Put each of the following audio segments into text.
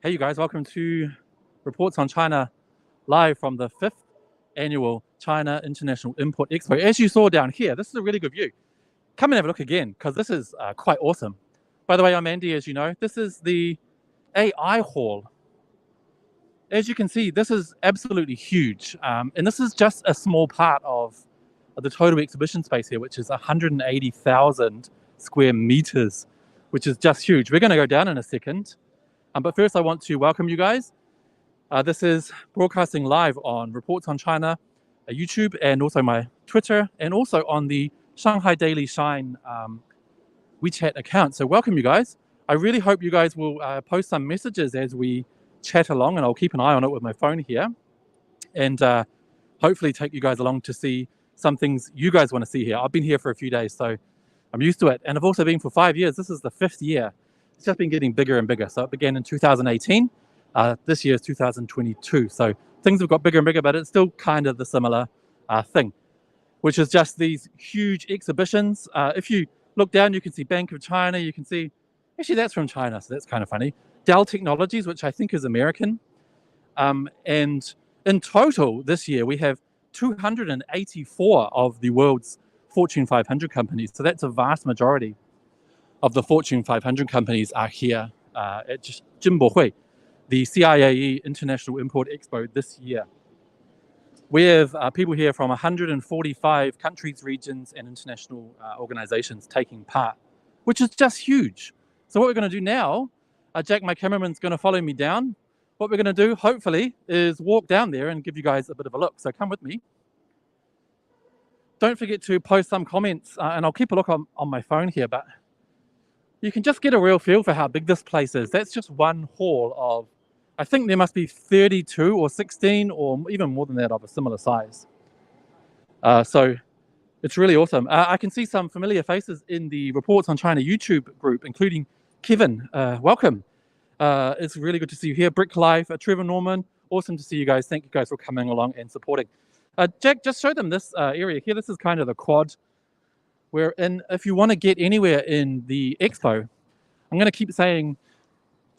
Hey, you guys, welcome to Reports on China live from the 5th annual China International Import Expo. As you saw down here, this is a really good view. Come and have a look again, because this is quite awesome. By the way, I'm Andy, as you know. This is the AI hall. As you can see, this is absolutely huge. And this is just a small part of the total exhibition space here, which is 180,000 square meters, which is just huge. We're going to go down in a second. But first, I want to welcome you guys. This is broadcasting live on Reports on China, YouTube, and also my Twitter, and also on the Shanghai Daily Shine WeChat account. So welcome, you guys. I really hope you guys will post some messages as we chat along, and I'll keep an eye on it with my phone here, and hopefully take you guys along to see some things you guys want to see here. I've been here for a few days, so I'm used to it. And I've also been for 5 years. This is the 5th year. It's just been getting bigger and bigger. So it began in 2018. This year is 2022. So things have got bigger and bigger, but it's still kind of the similar thing, which is just these huge exhibitions. If you look down, you can see Bank of China. You can see, actually, that's from China, so that's kind of funny. Dell Technologies, which I think is American. And in total this year, we have 284 of the world's Fortune 500 companies. So that's a vast majority of the Fortune 500 companies are here at Jinbohui, the CIAE International Import Expo this year. We have people here from 145 countries, regions, and international organizations taking part, which is just huge. So what we're going to do now, Jack, my cameraman's going to follow me down. What we're going to do, hopefully, is walk down there and give you guys a bit of a look. So come with me. Don't forget to post some comments, and I'll keep a look on my phone here, but you can just get a real feel for how big this place is. That's just one hall of, I think there must be 32 or 16 or even more than that of a similar size. So it's really awesome. I can see some familiar faces in the Reports on China YouTube group, including Kevin. Welcome. It's really good to see you here. Brick Life, Trevor Norman. Awesome to see you guys. Thank you guys for coming along and supporting. Jack, just show them this area here. This is kind of the quad. If you want to get anywhere in the expo, I'm going to keep saying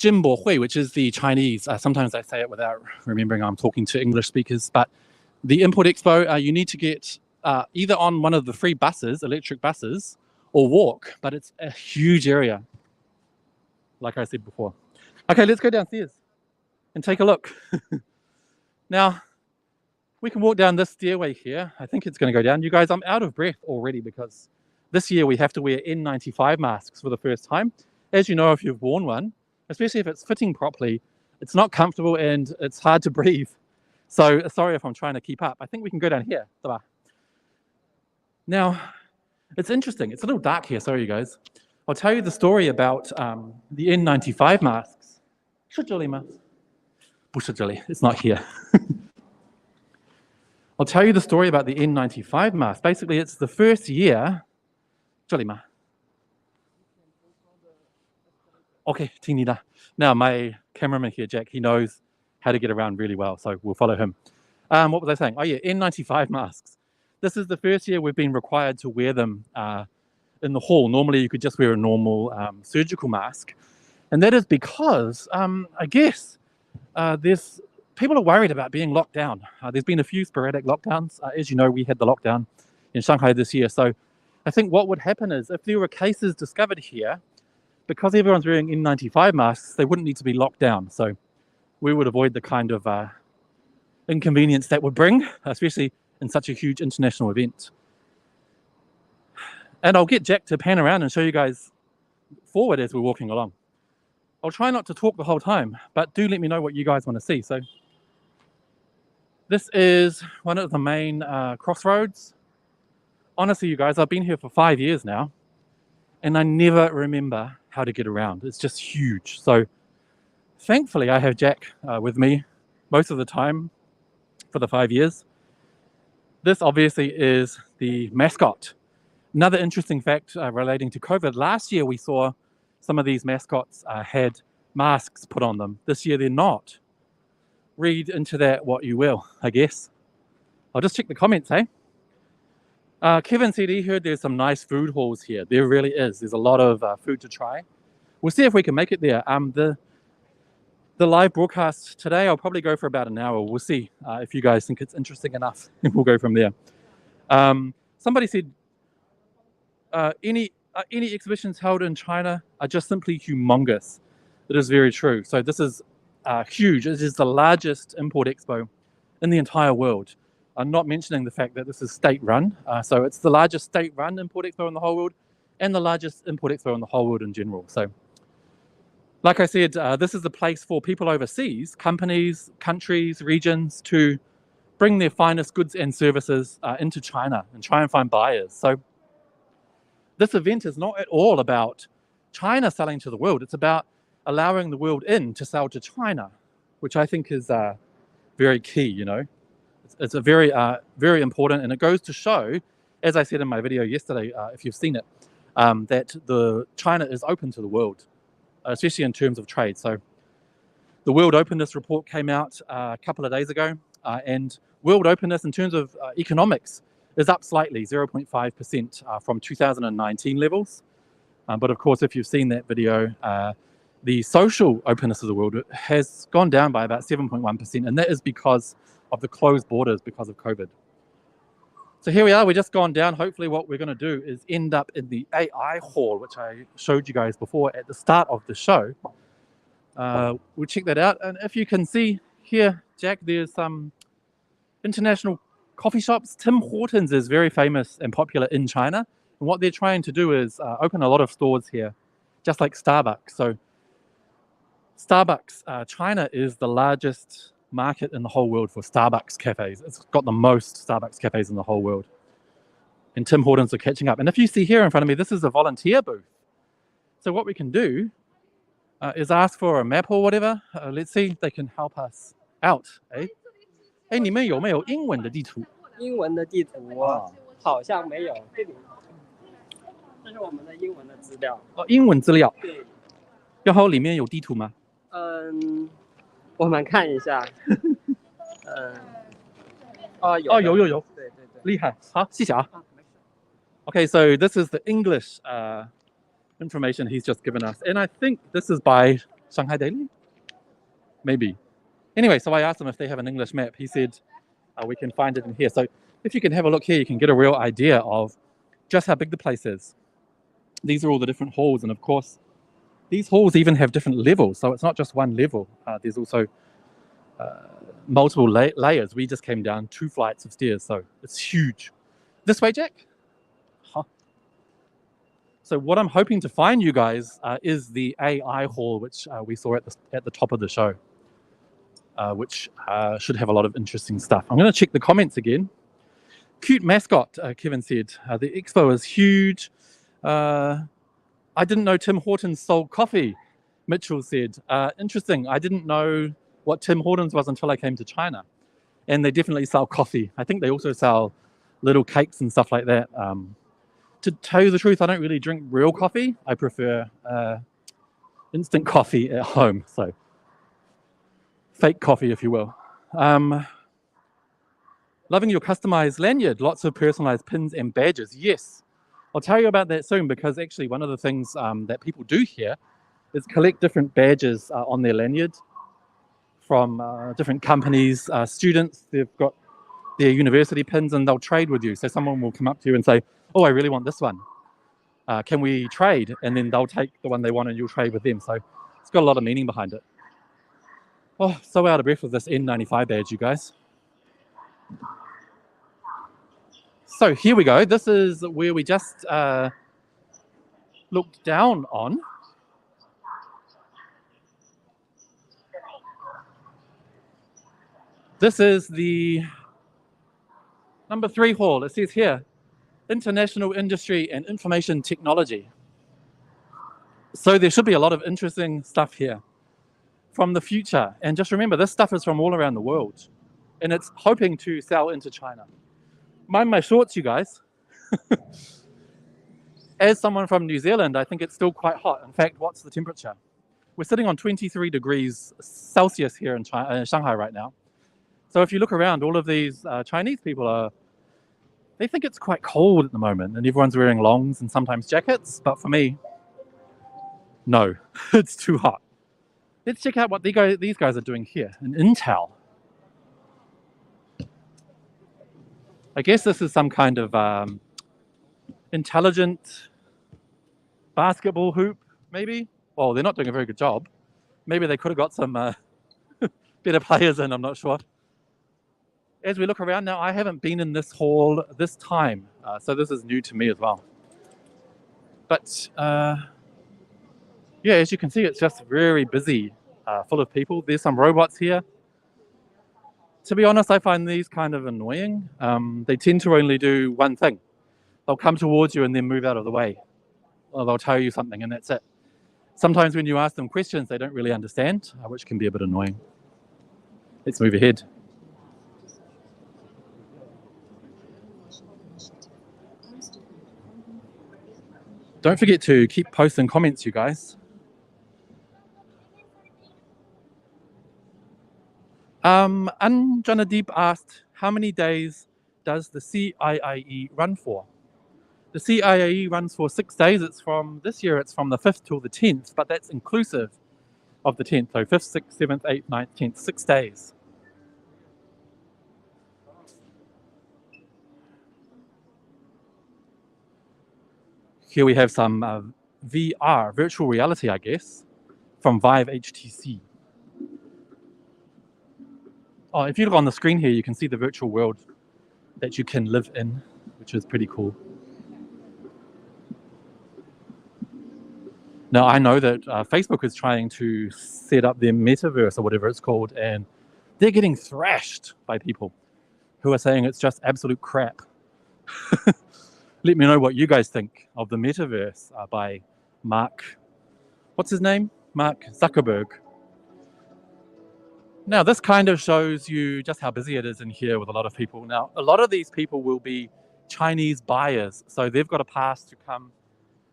Jinbohui, which is the Chinese. Sometimes I say it without remembering I'm talking to English speakers. But the Import Expo, you need to get either on one of the free buses, electric buses, or walk. But it's a huge area, like I said before. Okay, let's go downstairs and take a look. Now, we can walk down this stairway here. I think it's going to go down. You guys, I'm out of breath already because this year we have to wear N95 masks for the first time. As you know, if you've worn one, especially if it's fitting properly, it's not comfortable and it's hard to breathe. So sorry if I'm trying to keep up. I think we can go down here. Now, it's interesting. It's a little dark here. Sorry, you guys. I'll tell you the story about the N95 masks. It's not here. I'll tell you the story about the N95 mask. Basically, it's the first year. Okay, now my cameraman here, Jack, he knows how to get around really well, so we'll follow him. What was I saying? Oh yeah, N95 masks. This is the first year we've been required to wear them in the hall. Normally, you could just wear a normal surgical mask, and that is because I guess people are worried about being locked down. There's been a few sporadic lockdowns. As you know, we had the lockdown in Shanghai this year, so I think what would happen is if there were cases discovered here, because everyone's wearing N95 masks, they wouldn't need to be locked down. So we would avoid the kind of inconvenience that would bring, especially in such a huge international event. And I'll get Jack to pan around and show you guys forward as we're walking along. I'll try not to talk the whole time, but do let me know what you guys want to see. So this is one of the main crossroads. Honestly, you guys, I've been here for 5 years now, and I never remember how to get around. It's just huge. So thankfully, I have Jack with me most of the time for the 5 years. This obviously is the mascot. Another interesting fact relating to COVID, last year we saw some of these mascots had masks put on them. This year they're not. Read into that what you will, I guess. I'll just check the comments, hey? Kevin said he heard there's some nice food halls here. There really is. There's a lot of food to try. We'll see if we can make it there. The live broadcast today, I'll probably go for about an hour. We'll see if you guys think it's interesting enough. We'll go from there. Somebody said any exhibitions held in China are just simply humongous. It is very true. So this is huge. It is the largest import expo in the entire world. I'm not mentioning the fact that this is state-run. So it's the largest state-run import expo in the whole world and the largest import expo in the whole world in general. So like I said, this is the place for people overseas, companies, countries, regions, to bring their finest goods and services into China and try and find buyers. So this event is not at all about China selling to the world. It's about allowing the world in to sell to China, which I think is very key, you know. It's a very, very important, and it goes to show, as I said in my video yesterday, if you've seen it, that China is open to the world, especially in terms of trade. So the World Openness Report came out a couple of days ago, and world openness in terms of economics is up slightly, 0.5% from 2019 levels. But of course, if you've seen that video, the social openness of the world has gone down by about 7.1%, and that is because of the closed borders because of COVID. So here we are, we've just gone down. Hopefully what we're going to do is end up in the AI hall, which I showed you guys before at the start of the show. We'll check that out. And if you can see here, Jack, there's some international coffee shops. Tim Hortons is very famous and popular in China. And what they're trying to do is open a lot of stores here, just like Starbucks. So Starbucks, China is the largest market in the whole world for Starbucks cafes. It's got the most Starbucks cafes in the whole world. And Tim Hortons are catching up. And if you see here in front of me, this is a volunteer booth. So what we can do is ask for a map or whatever. Let's see if they can help us out. 哎，你们有没有英文的地图？英文的地图好像没有，这是我们的英文的资料。哦，英文资料。对。然后里面有地图吗？我们看一下。有。对。厉害，好，谢谢啊。Okay, so this is the English information he's just given us, and I think this is by Shanghai Daily, maybe. Anyway, so I asked him if they have an English map. He said we can find it in here. So if you can have a look here, you can get a real idea of just how big the place is. These are all the different halls, and of course, these halls even have different levels. So it's not just one level. There's also multiple layers. We just came down 2 flights of stairs, so it's huge. This way, Jack? Huh. So what I'm hoping to find you guys is the AI hall, which we saw at the top of the show, which should have a lot of interesting stuff. I'm going to check the comments again. Cute mascot, Kevin said. The expo is huge. I didn't know Tim Hortons sold coffee, Mitchell said. Interesting. I didn't know what Tim Hortons was until I came to China. And they definitely sell coffee. I think they also sell little cakes and stuff like that. To tell you the truth, I don't really drink real coffee. I prefer instant coffee at home. So fake coffee, if you will. Loving your customized lanyard. Lots of personalized pins and badges. Yes. I'll tell you about that soon, because actually one of the things that people do here is collect different badges on their lanyard from different companies, students. They've got their university pins and they'll trade with you. So someone will come up to you and say, oh, I really want this one. Can we trade? And then they'll take the one they want and you'll trade with them. So it's got a lot of meaning behind it. Oh, so out of breath with this N95 badge, you guys. So here we go. This is where we just looked down on. This is the number 3 hall. It says here, International Industry and Information Technology. So there should be a lot of interesting stuff here from the future. And just remember, this stuff is from all around the world. And it's hoping to sell into China. Mind my shorts, you guys. As someone from New Zealand, I think it's still quite hot. In fact, what's the temperature? We're sitting on 23 degrees Celsius here in Shanghai right now. So if you look around, all of these Chinese people they think it's quite cold at the moment, and everyone's wearing longs and sometimes jackets. But for me, no, it's too hot. Let's check out what these guys are doing here in Intel. I guess this is some kind of intelligent basketball hoop, maybe? Well, they're not doing a very good job. Maybe they could have got some better players in, I'm not sure. As we look around now, I haven't been in this hall this time, so this is new to me as well. But yeah, as you can see, it's just very busy, full of people. There's some robots here. To be honest, I find these kind of annoying. They tend to only do one thing. They'll come towards you and then move out of the way. Or they'll tell you something and that's it. Sometimes when you ask them questions, they don't really understand, which can be a bit annoying. Let's move ahead. Don't forget to keep posting comments, you guys. Anjanadeep asked, how many days does the CIIE run for? The CIIE runs for 6 days. It's from this year, it's from the 5th till the 10th, but that's inclusive of the 10th. So 5th, 6th, 7th, 8th, 9th, 10th, 6 days. Here we have some VR, virtual reality, I guess, from Vive HTC. Oh, if you look on the screen here, you can see the virtual world that you can live in, which is pretty cool. Now, I know that Facebook is trying to set up their metaverse or whatever it's called, and they're getting thrashed by people who are saying it's just absolute crap. Let me know what you guys think of the metaverse by Mark, what's his name? Mark Zuckerberg. Now, this kind of shows you just how busy it is in here with a lot of people. Now, a lot of these people will be Chinese buyers, so they've got a pass to come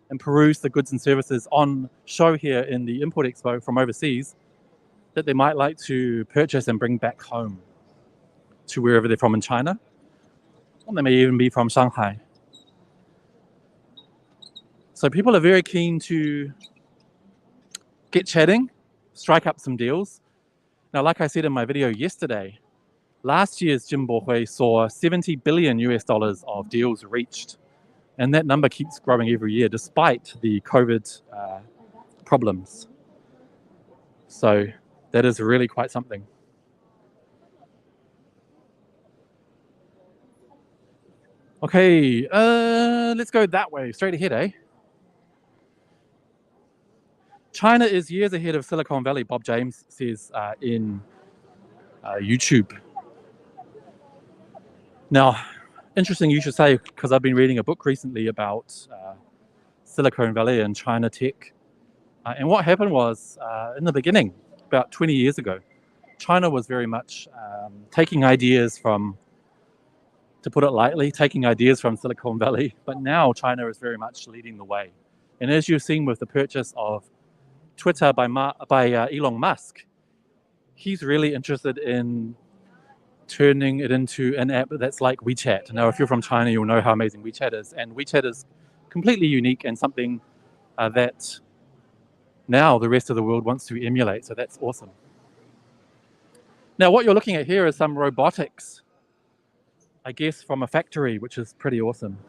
and peruse the goods and services on show here in the Import Expo from overseas that they might like to purchase and bring back home to wherever they're from in China. Or they may even be from Shanghai. So people are very keen to get chatting, strike up some deals. Now, like I said in my video yesterday, last year's Jimbohui saw $70 billion of deals reached. And that number keeps growing every year despite the COVID problems. So that is really quite something. Okay, let's go that way, straight ahead, eh? China is years ahead of Silicon Valley, Bob James says in YouTube. Now, interesting you should say, because I've been reading a book recently about Silicon Valley and China tech. And what happened was, in the beginning, about 20 years ago, China was very much taking ideas from, to put it lightly, taking ideas from Silicon Valley. But now China is very much leading the way. And as you've seen with the purchase of Twitter by Elon Musk, he's really interested in turning it into an app that's like WeChat. Now, if you're from China, you'll know how amazing WeChat is. And WeChat is completely unique and something that now the rest of the world wants to emulate. So that's awesome. Now, what you're looking at here is some robotics, I guess, from a factory, which is pretty awesome.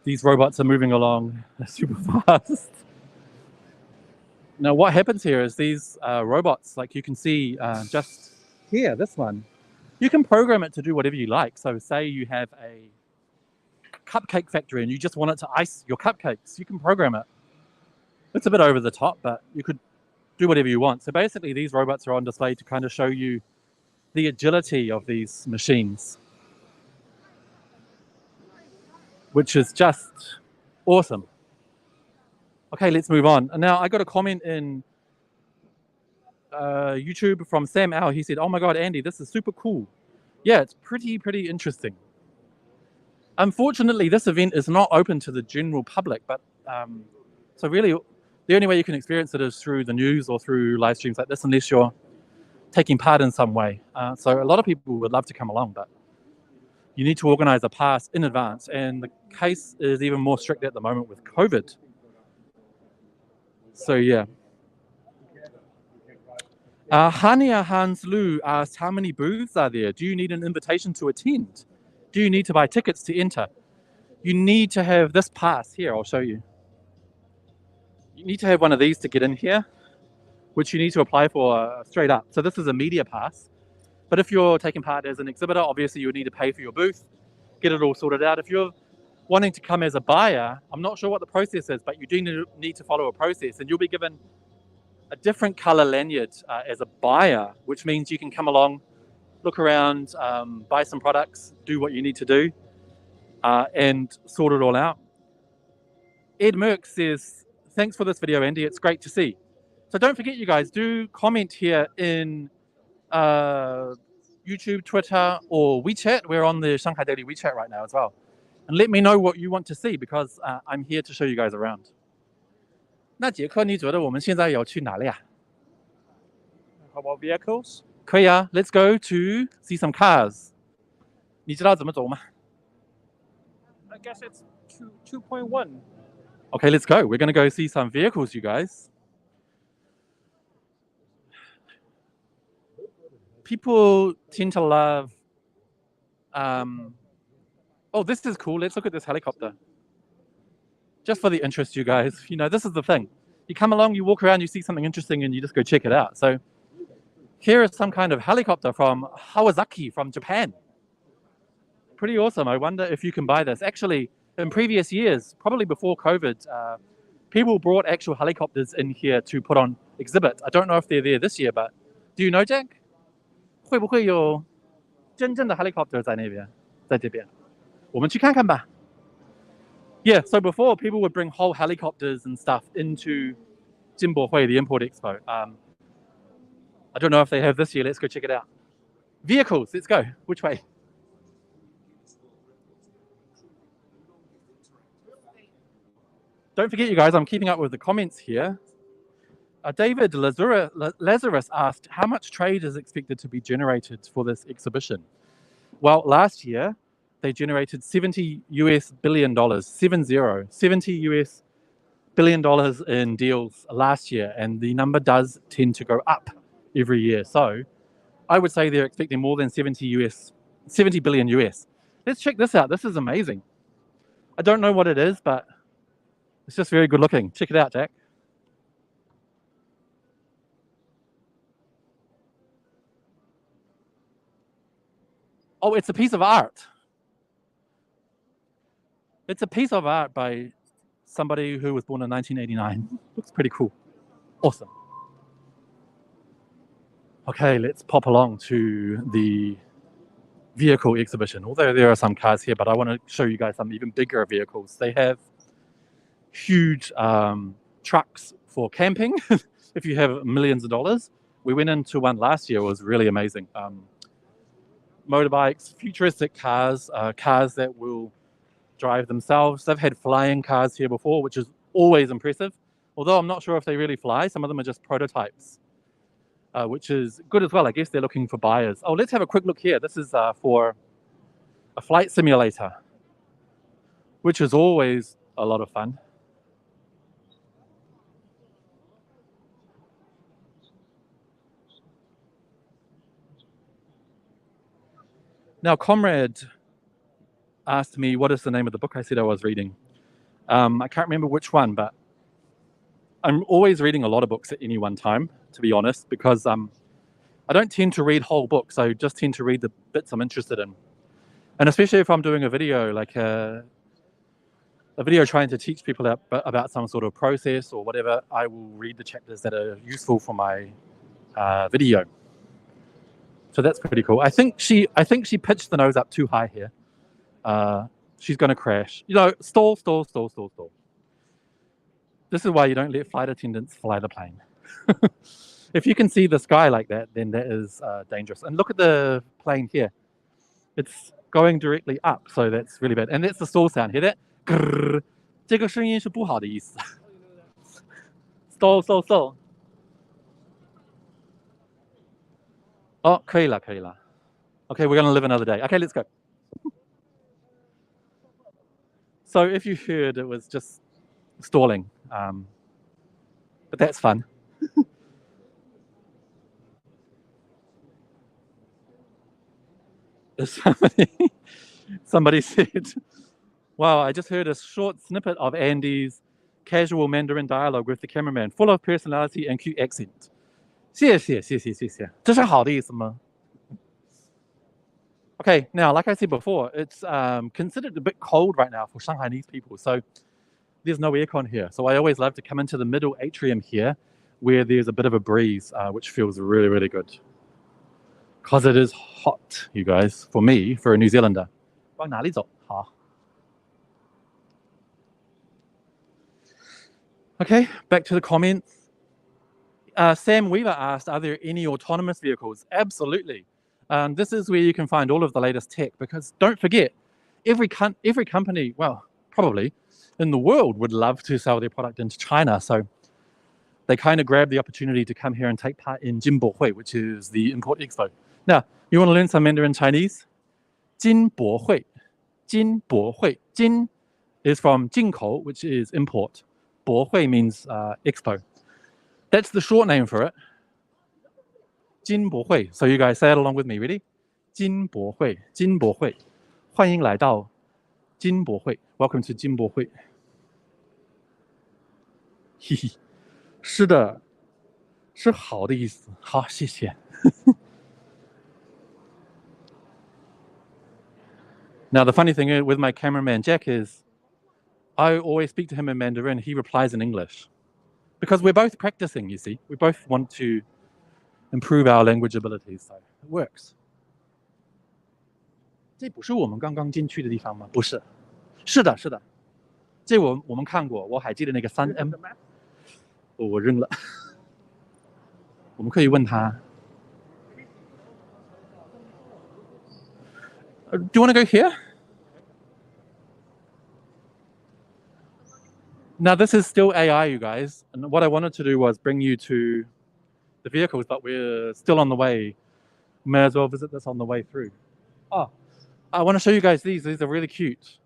These robots are moving along super fast. Now, what happens here is these robots, like you can see just here, this one, you can program it to do whatever you like. So say you have a cupcake factory and you just want it to ice your cupcakes, you can program it. It's a bit over the top, but you could do whatever you want. So basically these robots are on display to kind of show you the agility of these machines, which is just awesome. Okay, let's move on. And now I got a comment in YouTube from Sam Au. He said, oh my God, Andy, this is super cool. Yeah, it's pretty interesting. Unfortunately, this event is not open to the general public, but so really the only way you can experience it is through the news or through live streams like this, unless you're taking part in some way. So a lot of people would love to come along, but you need to organize a pass in advance. And the case is even more strict at the moment with COVID. So yeah. Hania Hans Lu asked, how many booths are there? Do you need an invitation to attend? Do you need to buy tickets to enter? You need to have this pass here. I'll show you. You need to have one of these to get in here, which you need to apply for straight up. So this is a media pass. But if you're taking part as an exhibitor, obviously you would need to pay for your booth, get it all sorted out. If you're wanting to come as a buyer, I'm not sure what the process is, but you do need to follow a process, and you'll be given a different color lanyard as a buyer, which means you can come along, look around, buy some products, do what you need to do, and sort it all out. Ed Merck says, thanks for this video, Andy. It's great to see. So don't forget, you guys, do comment here in YouTube, Twitter, or WeChat. We're on the Shanghai Daily WeChat right now as well. And let me know what you want to see, because I'm here to show you guys around. 那杰克，你觉得我们现在要去哪里啊？ How about vehicles? 可以啊 ，Let's go to see some cars. 你知道怎么走吗？ I guess it's 2.1. Okay, let's go. We're going to go see some vehicles, you guys. People tend to love... oh, this is cool. Let's look at this helicopter. Just for the interest, you guys. You know, this is the thing. You come along, you walk around, you see something interesting, and you just go check it out. So here is some kind of helicopter from Kawasaki from Japan. Pretty awesome. I wonder if you can buy this. Actually, in previous years, probably before COVID, people brought actual helicopters in here to put on exhibit. I don't know if they're there this year, but do you know, Jack? 会不会有真正的 helicopter 在那边，在这边？我们去看看吧。Yeah, so before people would bring whole helicopters and stuff into Jinbohui, the Import Expo. I don't know if they have this year. Let's go check it out. Vehicles, let's go. Which way? Don't forget, you guys, I'm keeping up with the comments here. David Lazarus asked, how much trade is expected to be generated for this exhibition? Well, last year, they generated $70 billion, 70 US billion dollars in deals last year, and the number does tend to go up every year. So I would say they're expecting more than 70 billion US. Let's check this out. This is amazing. I don't know what it is, but it's just very good looking. Check it out, Jack. Oh, it's a piece of art. It's a piece of art by somebody who was born in 1989. Looks pretty cool. Awesome. Okay, let's pop along to the vehicle exhibition. Although there are some cars here, but I want to show you guys some even bigger vehicles. They have huge trucks for camping if you have millions of dollars. We went into one last year. It was really amazing. Motorbikes, futuristic cars, cars that will drive themselves. They've had flying cars here before, which is always impressive. Although I'm not sure if they really fly. Some of them are just prototypes, which is good as well. I guess they're looking for buyers. Oh, let's have a quick look here. This is for a flight simulator, which is always a lot of fun. Now, Comrade asked me what is the name of the book I said I was reading. I can't remember which one, but I'm always reading a lot of books at any one time, to be honest, because I don't tend to read whole books. I just tend to read the bits I'm interested in. And especially if I'm doing a video, like a video trying to teach people about some sort of process or whatever, I will read the chapters that are useful for my video. So that's pretty cool. I think she pitched the nose up too high here. She's going to crash. You know, stall. This is why you don't let flight attendants fly the plane. If you can see the sky like that, then that is dangerous. And look at the plane here. It's going directly up, so that's really bad. And that's the stall sound. Hear that? Grrr. 这个声音是不好的意思。Stall. Oh, 可以了。Okay, we're going to live another day. Okay, let's go. So if you heard, it was just stalling. but that's fun. Somebody said, wow, I just heard a short snippet of Andy's casual Mandarin dialogue with the cameraman, full of personality and cute accent. 谢谢谢谢谢谢，这是好的意思吗？ Okay, now, like I said before, it's considered a bit cold right now for Shanghainese people, so there's no aircon here. So I always love to come into the middle atrium here, where there's a bit of a breeze, which feels really, really good. Because it is hot, you guys, for me, for a New Zealander. 往哪里走？好。Okay, back to the comments. Sam Weaver asked, are there any autonomous vehicles? Absolutely. This is where you can find all of the latest tech, because don't forget, every company, well, probably, in the world would love to sell their product into China. So they kind of grab the opportunity to come here and take part in Jinbohui, which is the Import Expo. Now, you want to learn some Mandarin Chinese? Jinbohui. Jinbohui. Jin is from Jinkou, which is import. Bohui means expo. That's the short name for it. Jinbohui. So you guys say it along with me. Ready? Jinbohui. Jinbohui. 欢迎来到Jinbohui. Welcome to Jinbohui. 嘿嘿，是的，是好的意思。好，谢谢。Now the funny thing with my cameraman Jack is, I always speak to him in Mandarin. He replies in English, because we're both practicing. You see, we both want to improve our language abilities, so it works. 这不是我们刚刚进去的地方吗？不是，是的，是的，这我们看过，我还记得那个3M，我扔了。我们可以问他。Do you want to go here? Now this is still AI, you guys, and what I wanted to do was bring you to the vehicles, but we're still on the way. May as well visit this on the way through. Oh, I want to show you guys these. These are really cute.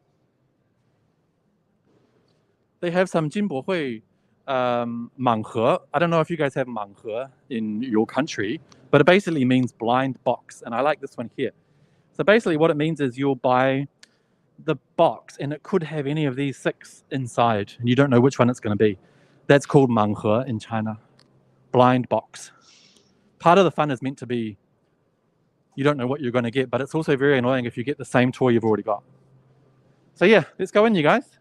They have some Jinbohui Manghe. I don't know if you guys have Manghe in your country, but it basically means blind box, and I like this one here. So basically what it means is you'll buy the box and it could have any of these 6 inside and you don't know which one it's going to be. That's called Manghe in China. Blind box. Part of the fun is meant to be you don't know what you're going to get, but it's also very annoying if you get the same toy you've already got. So yeah, let's go in, you guys.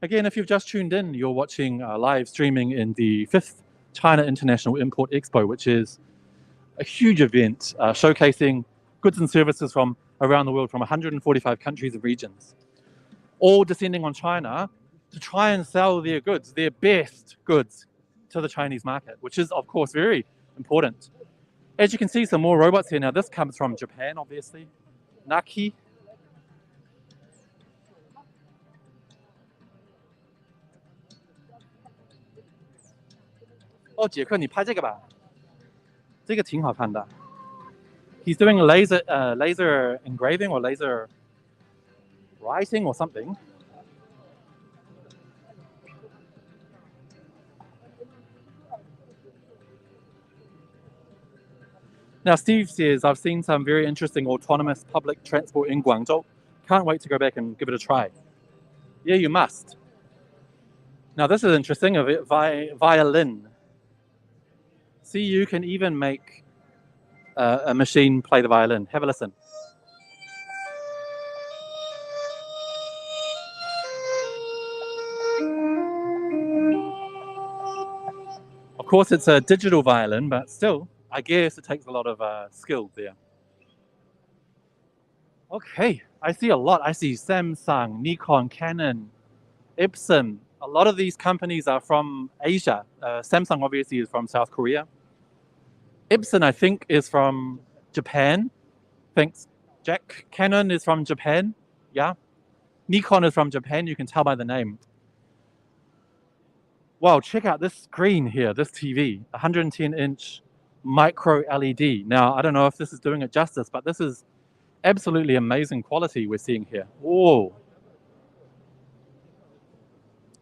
Again, if you've just tuned in, you're watching live streaming in the 5th China International Import Expo, which is a huge event showcasing goods and services from around the world, from 145 countries and regions, all descending on China to try and sell their goods, their best goods, to the Chinese market, which is, of course, very important. As you can see, some more robots here. Now, this comes from Japan, obviously. Naki. Oh, 杰克，你拍这个吧，这个挺好看的。He's doing laser engraving or laser writing or something. Now, Steve says, I've seen some very interesting autonomous public transport in Guangzhou. Can't wait to go back and give it a try. Yeah, you must. Now, this is interesting, a violin. See, you can even make a machine play the violin. Have a listen. Of course, it's a digital violin, but still, I guess it takes a lot of skill there. Okay, I see a lot. I see Samsung, Nikon, Canon, Epson. A lot of these companies are from Asia. Samsung obviously is from South Korea. Epson, I think, is from Japan. Thanks, Jack. Canon is from Japan. Yeah. Nikon is from Japan. You can tell by the name. Wow, check out this screen here, this TV, 110-inch micro LED. Now, I don't know if this is doing it justice, but this is absolutely amazing quality we're seeing here. Whoa.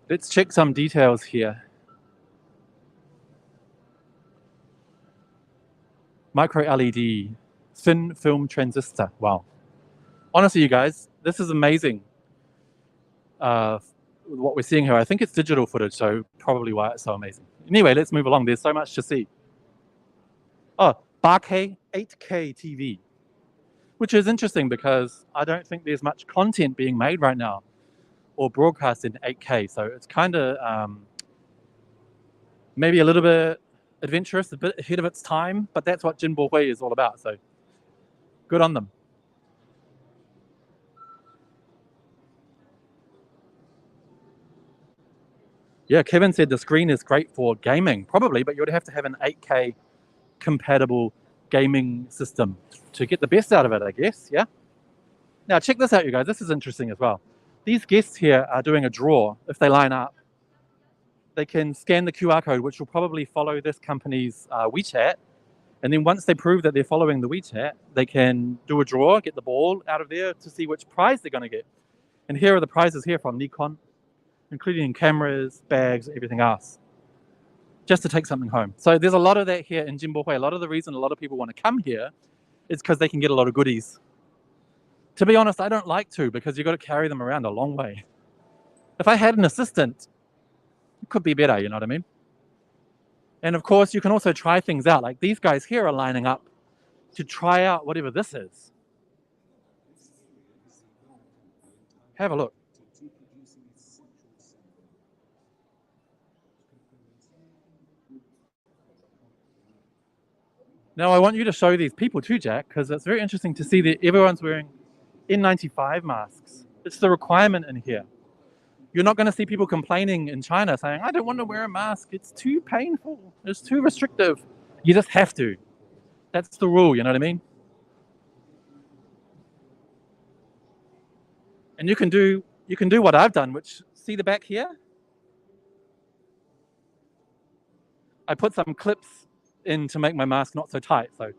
Let's check some details here. Micro LED, thin film transistor. Wow. Honestly, you guys, this is amazing. What we're seeing here, I think it's digital footage, so probably why it's so amazing. Anyway, let's move along. There's so much to see. Oh, 8K, 8K TV, which is interesting because I don't think there's much content being made right now or broadcast in 8K. So it's kind of maybe a little bit adventurous, a bit ahead of its time, but that's what Jinbohui is all about. So good on them. Yeah, Kevin said the screen is great for gaming, probably, but you would have to have an 8K compatible gaming system to get the best out of it, I guess. Yeah. Now check this out, you guys. This is interesting as well. These guests here are doing a draw. If they line up, they can scan the QR code, which will probably follow this company's WeChat. And then once they prove that they're following the WeChat, they can do a draw, get the ball out of there to see which prize they're going to get. And here are the prizes here from Nikon, including cameras, bags, everything else, just to take something home. So there's a lot of that here in Jinbohui. A lot of the reason a lot of people want to come here is because they can get a lot of goodies. To be honest, I don't like to, because you've got to carry them around a long way. If I had an assistant, it could be better, you know what I mean? And of course, you can also try things out. Like these guys here are lining up to try out whatever this is. Have a look. Now I want you to show these people too, Jack, because it's very interesting to see that everyone's wearing N95 masks. It's the requirement in here. You're not going to see people complaining in China saying, I don't want to wear a mask. It's too painful. It's too restrictive. You just have to. That's the rule, you know what I mean? And you can do what I've done, which, see the back here? I put some clips in to make my mask not so tight. So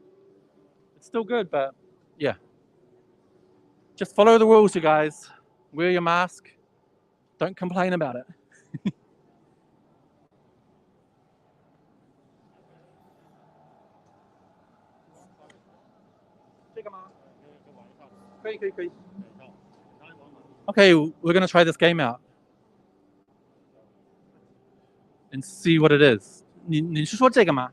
it's still good, but yeah. Just follow the rules, you guys. Wear your mask. Don't complain about it. 这个吗？可以，可以，可以。Okay, we're gonna try this game out and see what it is. 你是说这个吗？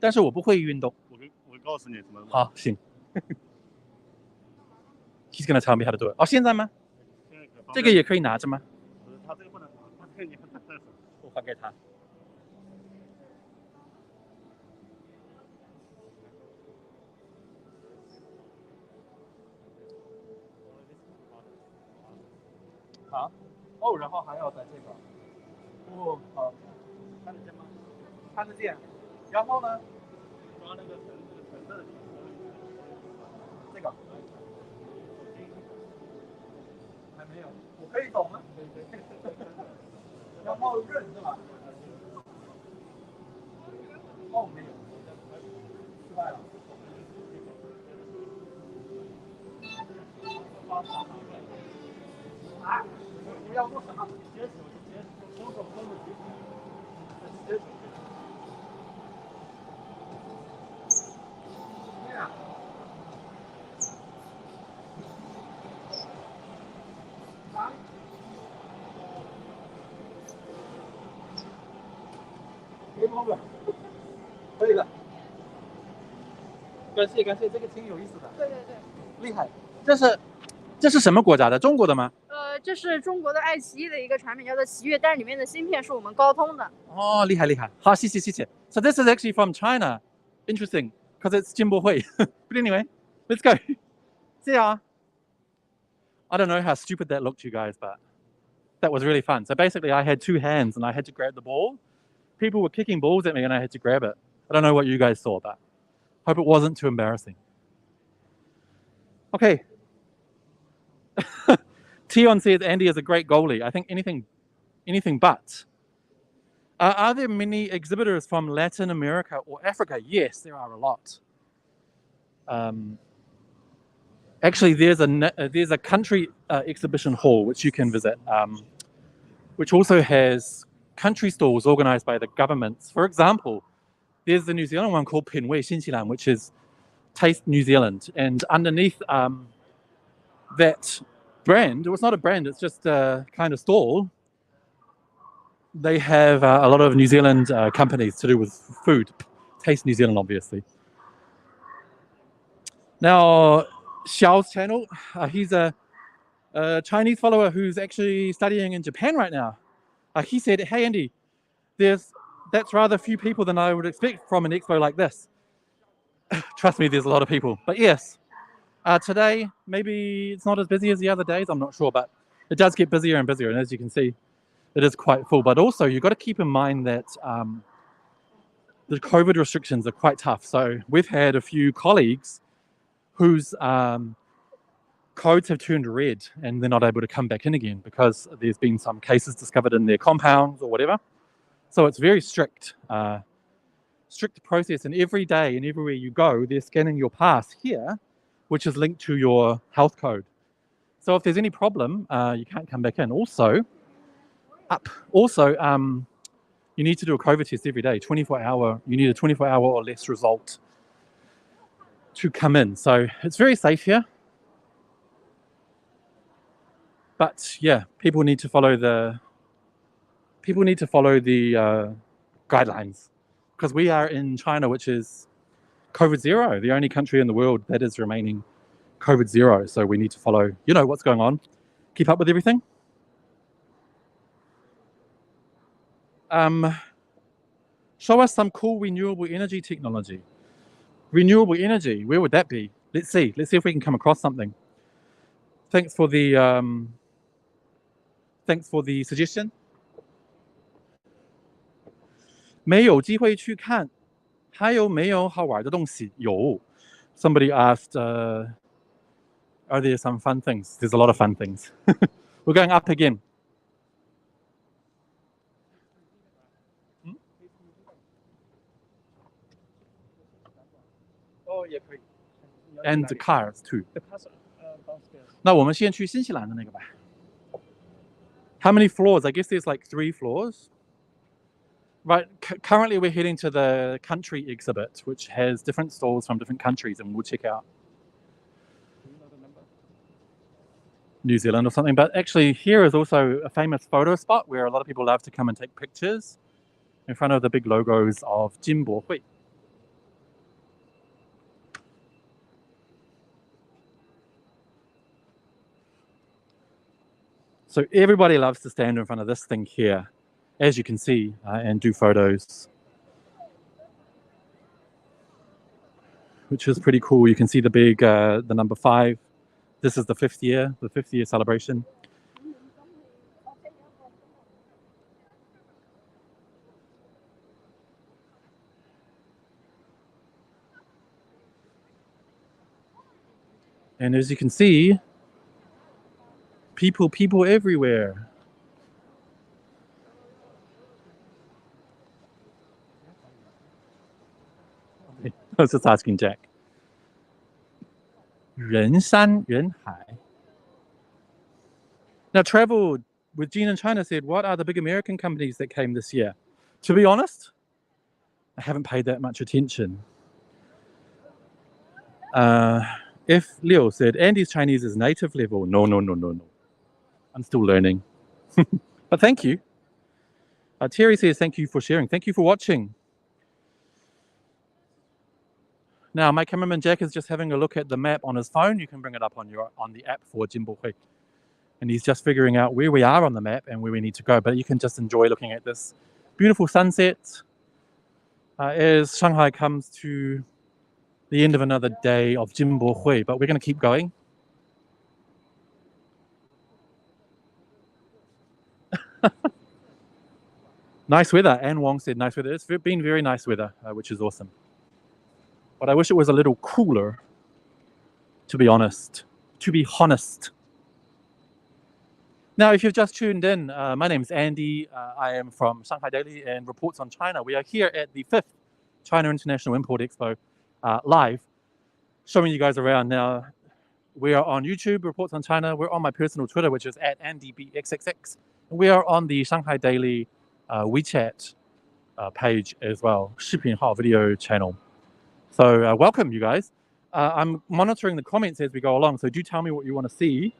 但是我不会运动。我告诉你怎么。好，行。He's gonna tell me how to do it. 哦，现在吗？这个也可以拿着吗？他这个不能拿，这个你我还给他。好，哦，然后还要在这个，哦，好，看得见吗？看得见。然后呢？抓那个橙色的。这个。还没有，我可以走吗？可以。然后刃是吧？哦，没有，失败了。啊！我要做什么？接手，双手勾着举起，接手。这样。可以的，感谢感谢，这个挺有意思的。对对对，厉害。这是什么国家的？中国的吗？这是中国的爱奇艺的一个产品，叫做奇悦，但是里面的芯片是我们高通的。哦，厉害厉害。好，谢谢谢谢。So this is actually from China. Interesting, because it's Jinbohui. But anyway, let's go. See ya. I don't know how stupid that looked, you guys, but that was really fun. So basically, I had two hands and I had to grab the ball. People were kicking balls at me and I had to grab it. I don't know what you guys saw, but hope it wasn't too embarrassing. Okay. Tion says Andy is a great goalie. I think anything but. Are there many exhibitors from Latin America or Africa? Yes, there are a lot. Actually, there's a country exhibition hall which you can visit, which also has country stalls organized by the governments. For example, There's the New Zealand one called Penwei Xinqilan, which is Taste New Zealand. And underneath that brand, well, it's not a brand, it's just a kind of stall. They have a lot of New Zealand companies to do with food. Taste New Zealand, obviously. Now, Xiao's channel, he's a Chinese follower who's actually studying in Japan right now. He said, hey, Andy, that's rather few people than I would expect from an expo like this. Trust me, there's a lot of people. But yes, today, maybe it's not as busy as the other days, I'm not sure, but it does get busier and busier. And as you can see, it is quite full. But also, you've got to keep in mind that the COVID restrictions are quite tough. So we've had a few colleagues whose codes have turned red and they're not able to come back in again because there's been some cases discovered in their compounds or whatever. So it's very strict process, and every day and everywhere you go, they're scanning your pass here, which is linked to your health code. So if there's any problem, you can't come back in. Also, you need to do a COVID test every day, 24-hour. You need a 24-hour or less result to come in. So it's very safe here. But yeah, people need to follow the guidelines, because we are in China, which is COVID zero, the only country in the world that is remaining COVID zero. So we need to follow, what's going on, keep up with everything. Show us some cool renewable energy technology. Renewable energy, where would that be? Let's see if we can come across something. Thanks for the suggestion. 没有机会去看，还有没有好玩的东西？有。Somebody asked, are there some fun things? There's a lot of fun things. We're going up again. And the cars too. 那我们先去新西兰的那个吧。How many floors? I guess there's like 3 floors. Right, currently we're heading to the country exhibit, which has different stalls from different countries, and we'll check out New Zealand or something. But actually here is also a famous photo spot where a lot of people love to come and take pictures in front of the big logos of Jinbo Hui. So everybody loves to stand in front of this thing here, as you can see, and do photos, which is pretty cool. You can see the big, the number 5. This is the 5th year celebration. And as you can see, people everywhere. I was just asking Jack. 人山人海. Now, Travel with Gene in China said, what are the big American companies that came this year? To be honest, I haven't paid that much attention. If Leo said, Andy's Chinese is native level. No. I'm still learning. But thank you. Terry says, thank you for sharing. Thank you for watching. Now, my cameraman Jack is just having a look at the map on his phone. You can bring it up on the app for Jinbo Hui. And he's just figuring out where we are on the map and where we need to go. But you can just enjoy looking at this beautiful sunset as Shanghai comes to the end of another day of Jinbo Hui. But we're going to keep going. Nice weather. Anne Wong said nice weather. It's been very nice weather, which is awesome. But I wish it was a little cooler, to be honest. Now, if you've just tuned in, my name is Andy. I am from Shanghai Daily and Reports on China. We are here at the 5th China International Import Expo live, showing you guys around. Now, we are on YouTube, Reports on China. We're on my personal Twitter, which is @AndyBXXX. We are on the Shanghai Daily WeChat page as well, 视频号 video channel. So welcome, you guys. I'm monitoring the comments as we go along, so do tell me what you want to see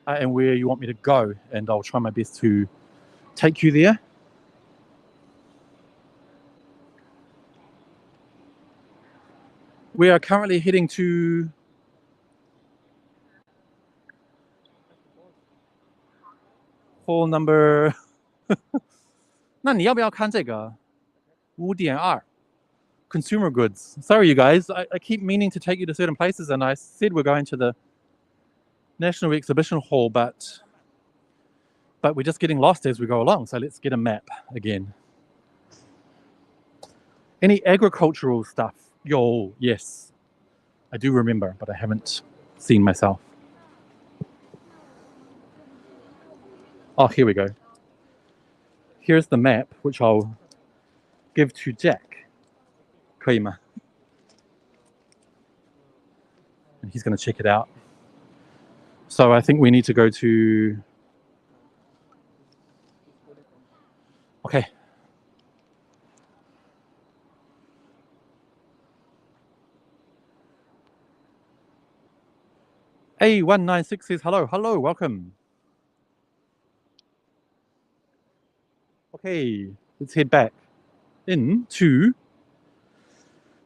and where you want me to go, and I'll try my best to take you there. We are currently heading to hall number 那你要不要看这个 5.2 consumer goods? Sorry, you guys. I keep meaning to take you to certain places, and I said we're going to the National Exhibition Hall, but we're just getting lost as we go along. So let's get a map again. Any agricultural stuff? Yo, yes. I do remember, but I haven't seen myself. Oh, here we go. Here's the map, which I'll give to Jack. 可以吗? And he's going to check it out. So I think we need to go to... Okay. A196 says hello. Hello, welcome. Okay, let's head back into...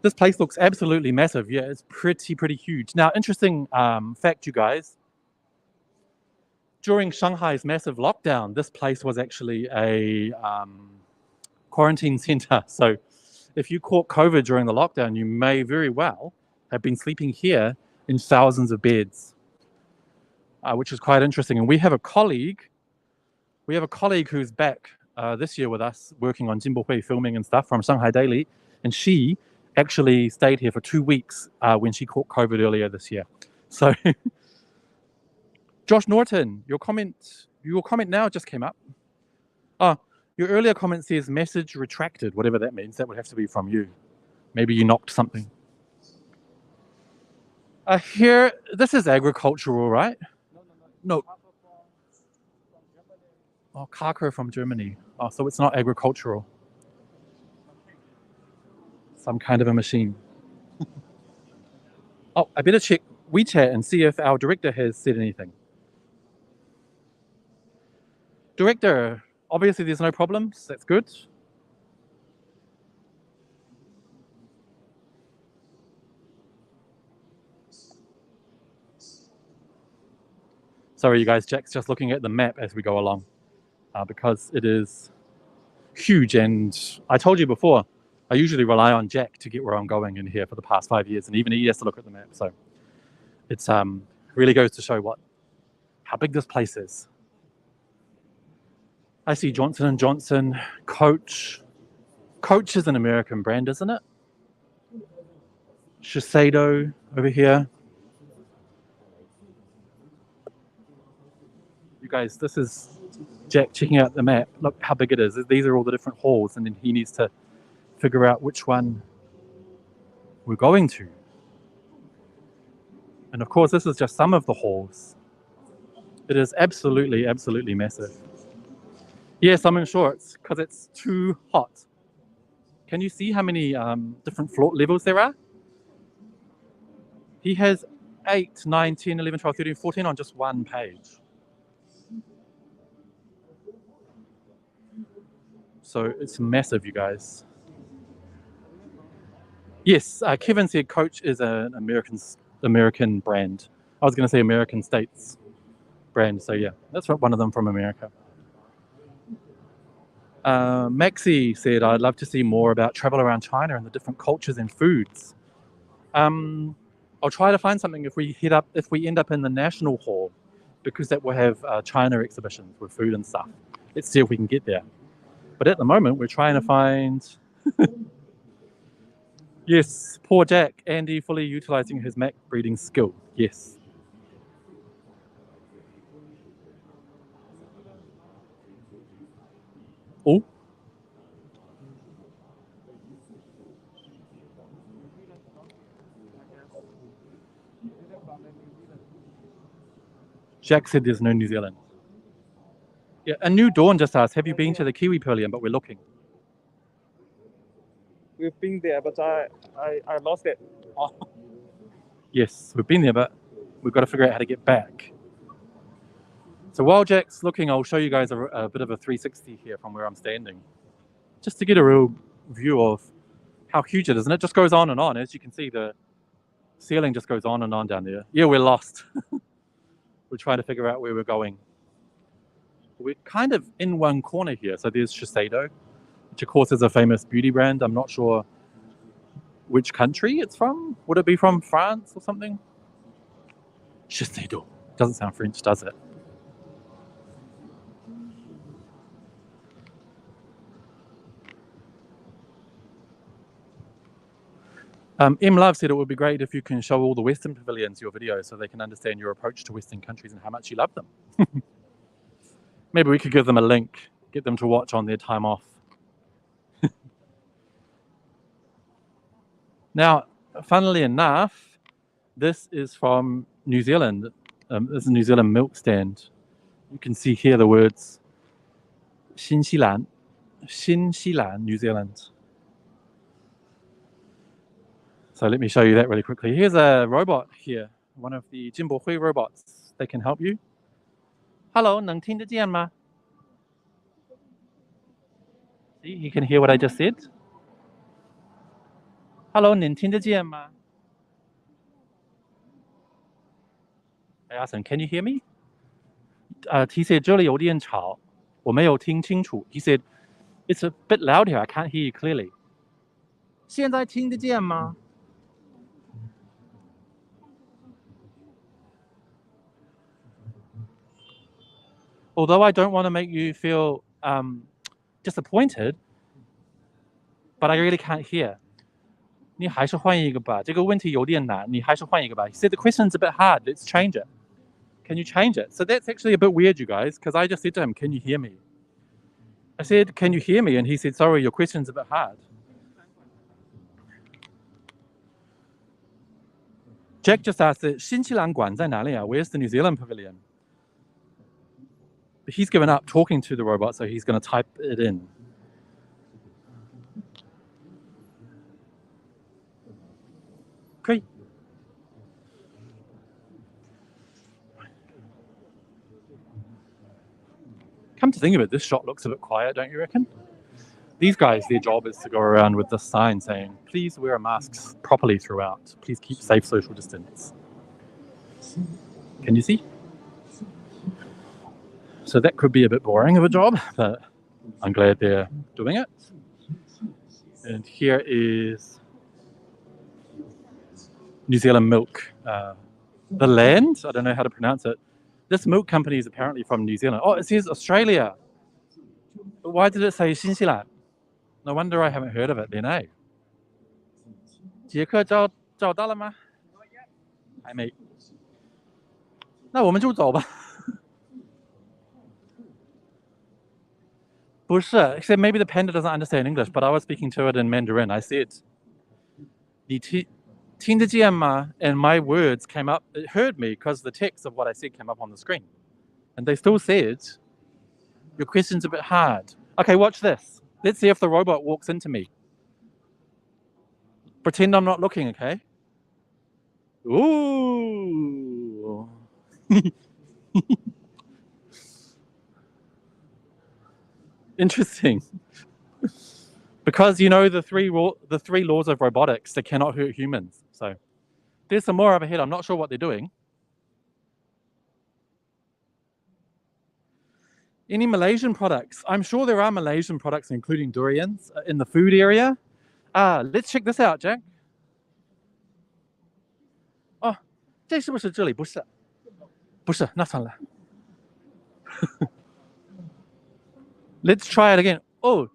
This place looks absolutely massive. Yeah, it's pretty huge. Now, interesting fact, you guys. During Shanghai's massive lockdown, this place was actually a quarantine center. So if you caught COVID during the lockdown, you may very well have been sleeping here in thousands of beds, which is quite interesting. And we have a colleague who's back this year with us, working on Jinbohui filming and stuff from Shanghai Daily, and she actually stayed here for 2 weeks when she caught COVID earlier this year. So, Josh Norton, your comment now just came up. Oh, your earlier comment says message retracted, whatever that means. That would have to be from you. Maybe you knocked something. Here, this is agricultural, right? No. Oh, Carker from Germany. Oh, so it's not agricultural. Some kind of a machine. Oh, I better check WeChat and see if our director has said anything. Director, obviously there's no problems. That's good. Sorry, you guys, Jack's just looking at the map as we go along because it is huge. And I told you before, I usually rely on Jack to get where I'm going in here for the past 5 years, and even he has to look at the map. So it's really goes to show how big this place is. I see Johnson & Johnson, Coach. Coach is an American brand, isn't it? Shiseido over here. You guys, this is Jack checking out the map. Look how big it is. These are all the different halls, and then he needs to figure out which one we're going to. And of course, this is just some of the halls. It is absolutely massive. Yes, I'm in shorts because it's too hot. Can you see how many different floor levels there are? He has 8, 9, 10, 11, 12, 13, 14 on just one page. So it's massive, you guys. Yes, Kevin said Coach is an American brand. I was going to say American States brand. So yeah, that's one of them from America. Maxi said, I'd love to see more about travel around China and the different cultures and foods. I'll try to find something if we end up in the National Hall, because that will have China exhibitions with food and stuff. Let's see if we can get there. But at the moment, we're trying to find... Yes, poor Jack. Andy fully utilizing his Mac breeding skill. Yes. Oh. Jack said there's no New Zealand. Yeah, a New Dawn just asked, have you been to the Kiwi Pavilion? But we're looking. We've been there, but I lost it. Oh. Yes, we've been there, but we've got to figure out how to get back. So while Jack's looking, I'll show you guys a bit of a 360 here from where I'm standing, just to get a real view of how huge it is. And it just goes on and on. As you can see, the ceiling just goes on and on down there. Yeah, we're lost. We're trying to figure out where we're going. We're kind of in one corner here. So there's Shiseido, which of course is a famous beauty brand. I'm not sure which country it's from. Would it be from France or something? Shiseido. Doesn't sound French, does it? M Love said it would be great if you can show all the Western pavilions your videos so they can understand your approach to Western countries and how much you love them. Maybe we could give them a link, get them to watch on their time off. Now, funnily enough, this is from New Zealand. This is a New Zealand milk stand. You can see here the words新西兰, New Zealand. So let me show you that really quickly. Here's a robot here, one of the Jimbo Hui robots. They can help you. Hello, 能听得见吗? See, you can hear what I just said. Hello, 能听得见吗? I asked him, can you hear me? He said, 这里有点吵，我没有听清楚. He said, it's a bit loud here. I can't hear you clearly. 现在听得见吗? Although I don't want to make you feel disappointed, but I really can't hear. 你还是换一个吧，这个问题有点难，你还是换一个吧. He said the question's a bit hard. Let's change it. Can you change it? So that's actually a bit weird, you guys, because I just said to him, can you hear me? I said, can you hear me? And he said, sorry, your question's a bit hard. Jack just asked, 新西兰馆在哪里啊? Where's the New Zealand pavilion? But he's given up talking to the robot, so he's going to type it in. Great. Come to think of it, this shot looks a bit quiet, don't you reckon? These guys, their job is to go around with this sign saying, please wear masks properly throughout. Please keep safe social distance. Can you see? So that could be a bit boring of a job, but I'm glad they're doing it. And here is New Zealand milk. The land, I don't know how to pronounce it. This milk company is apparently from New Zealand. Oh, it says Australia. But why did it say 新西兰? No wonder I haven't heard of it then, eh? 杰克找到了吗? 还没。那我们就走吧。不是, except maybe the panda doesn't understand English, but I was speaking to it in Mandarin. I said, 你听得见吗? And my words came up, it heard me because the text of what I said came up on the screen. And they still said, your question's a bit hard. Okay, watch this. Let's see if the robot walks into me. Pretend I'm not looking, okay? Ooh. Interesting. Because you know the three laws of robotics, they cannot hurt humans. So there's some more up ahead. I'm not sure what they're doing. Any Malaysian products? I'm sure there are Malaysian products, including durians, in the food area. Let's check this out, Jack. Oh, 这是不是这里？不是，不是，那算了。Let's try it again. Oh,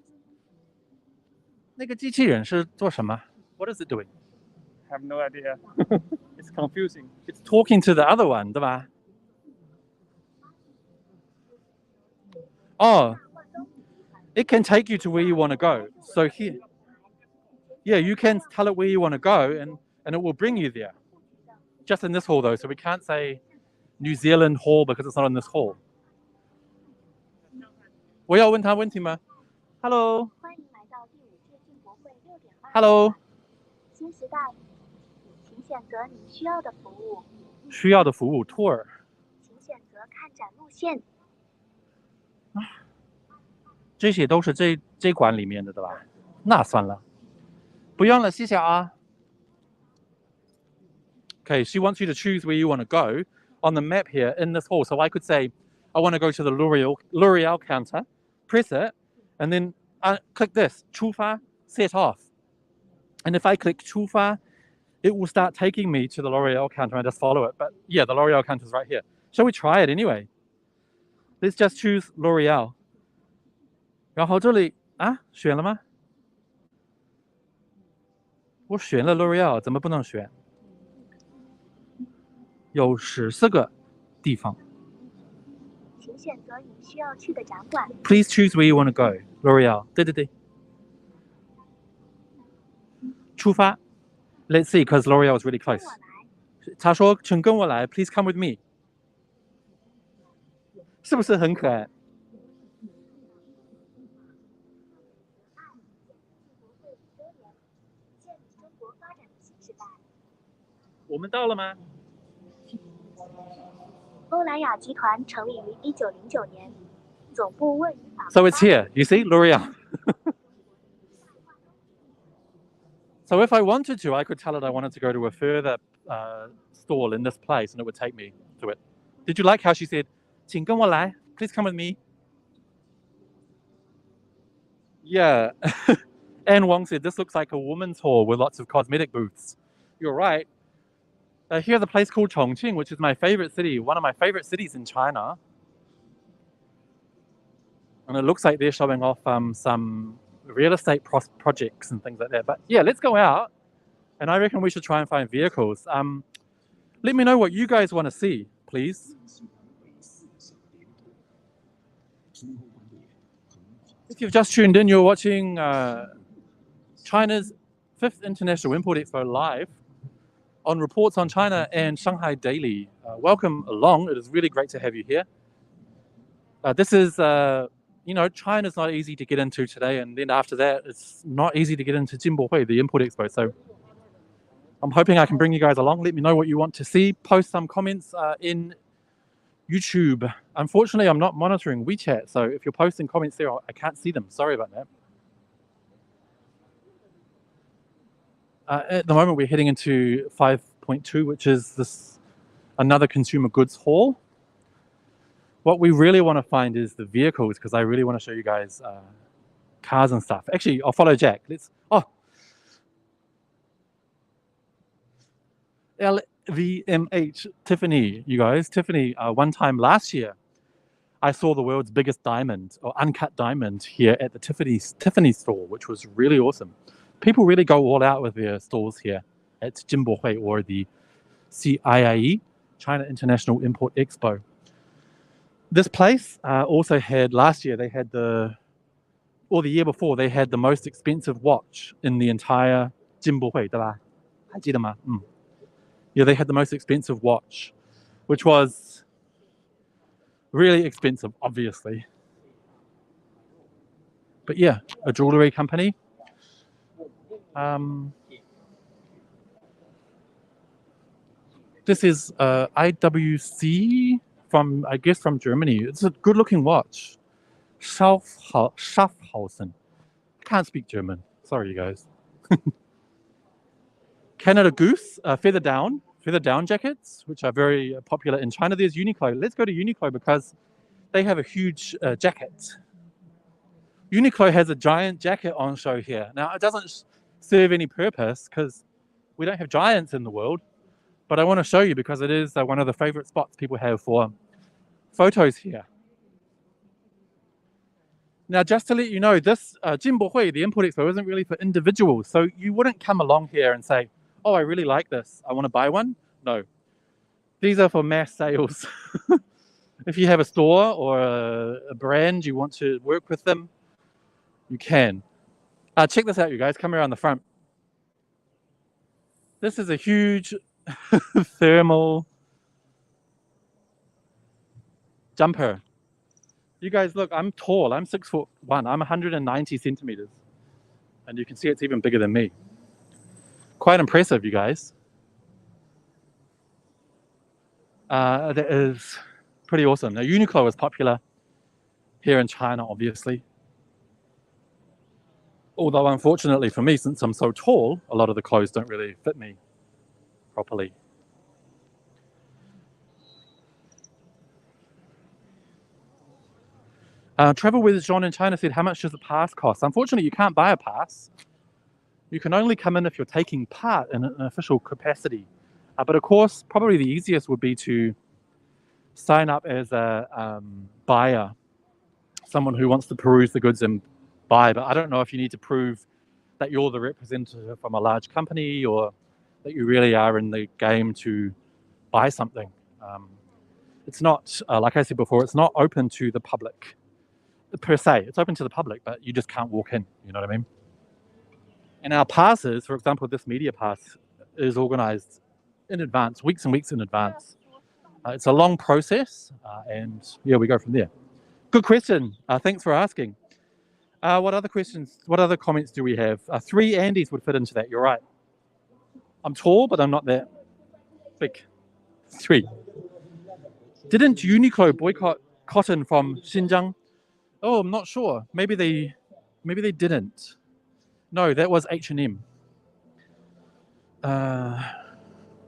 那个机器人是做什么? What is it doing? Have no idea. It's confusing. It's talking to the other one, 对吧? Oh, it can take you to where you want to go. So here, yeah, you can tell it where you want to go and it will bring you there. Just in this hall though, so we can't say New Zealand hall because it's not in this hall. 我要问他问题吗? Hello. Hello，新时代，请选择您需要的服务，需要的服务 tour。请选择看展路线。这些都是这馆里面的，对吧？那算了，不用了，谢谢啊。Okay, she wants you to choose where you want to go on the map here in this hall. So I could say, I want to go to the L'Oreal counter, press it, and then click this, 出发, set off. And if I click 出发, it will start taking me to the L'Oreal counter and I just follow it. But yeah, the L'Oreal counter is right here. Shall we try it anyway? Let's just choose L'Oreal. 然后这里啊，选了吗？我选了 L'Oreal，怎么不能选？有14个地方。请选择您需要去的展馆。Please choose where you want to go. L'Oreal. 对对对。出发。Let's see, because L'Oreal is really close. 他说：“请跟我来 ，Please come with me。”是不是很可爱？我们到了吗？欧莱雅集团成立于1909年，总部位于法国。So it's here. You see, L'Oreal. So if I wanted to, I could tell it I wanted to go to a further stall in this place, and it would take me to it. Did you like how she said, 请跟我来, please come with me? Yeah. Anne Wong said, this looks like a woman's hall with lots of cosmetic booths. You're right. Here's a place called Chongqing, which is my favorite city, one of my favorite cities in China. And it looks like they're showing off some real estate projects and things like that. But yeah, let's go out. And I reckon we should try and find vehicles. Let me know what you guys want to see, please. If you've just tuned in, you're watching China's 5th International Import Expo live on Reports on China and Shanghai Daily. Welcome along. It is really great to have you here. This is, China's not easy to get into today. And then after that, it's not easy to get into Jinbohui, the Import Expo. So I'm hoping I can bring you guys along. Let me know what you want to see. Post some comments in YouTube. Unfortunately, I'm not monitoring WeChat. So if you're posting comments there, I can't see them. Sorry about that. At the moment, we're heading into 5.2, which is another consumer goods hall. What we really want to find is the vehicles, because I really want to show you guys cars and stuff. Actually, I'll follow Jack. LVMH Tiffany, you guys. Tiffany, one time last year, I saw the world's biggest diamond, or uncut diamond, here at the Tiffany store, which was really awesome. People really go all out with their stalls here at Jinbohui, or the CIIE, China International Import Expo. This place also had, last year, they had the year before, they had the most expensive watch in the entire Jinbohui, 对吧？还记得吗？Yeah, they had the most expensive watch, which was really expensive, obviously. But yeah, a jewelry company. This is IWC from, I guess, from Germany. It's a good-looking watch. Schaffhausen. I can't speak German. Sorry, you guys. Canada Goose, feather down jackets, which are very popular in China. There's Uniqlo. Let's go to Uniqlo because they have a huge jacket. Uniqlo has a giant jacket on show here. Now, it doesn't serve any purpose because we don't have giants in the world, but I want to show you because it is one of the favorite spots people have for photos here. Now, just to let you know, this Jinbohui, the Import Expo, isn't really for individuals. So you wouldn't come along here and say, oh, I really like this, I want to buy one. No. These are for mass sales. If you have a store or a brand, you want to work with them, you can. Check this out, you guys. Come around the front. This is a huge thermal jumper. You guys look, I'm tall. I'm 6'1". I'm 190 centimeters. And you can see it's even bigger than me. Quite impressive, you guys. That is pretty awesome. Now, Uniqlo is popular here in China, obviously. Although, unfortunately for me, since I'm so tall, a lot of the clothes don't really fit me properly. Travel with John in China said, how much does the pass cost? Unfortunately, you can't buy a pass. You can only come in if you're taking part in an official capacity. But of course, probably the easiest would be to sign up as a buyer, someone who wants to peruse the goods and buy. But I don't know if you need to prove that you're the representative from a large company or that you really are in the game to buy something. It's not, like I said before, it's not open to the public per se. It's open to the public, but you just can't walk in, you know what I mean? And our passes, for example, this media pass is organized in advance, weeks and weeks in advance. It's a long process, and yeah, we go from there. Good question. Thanks for asking. What other questions, what other comments do we have? 3 Andys would fit into that, you're right. I'm tall, but I'm not that big. 3. Didn't Uniqlo boycott cotton from Xinjiang? Oh, I'm not sure. Maybe they didn't. No, that was H&M.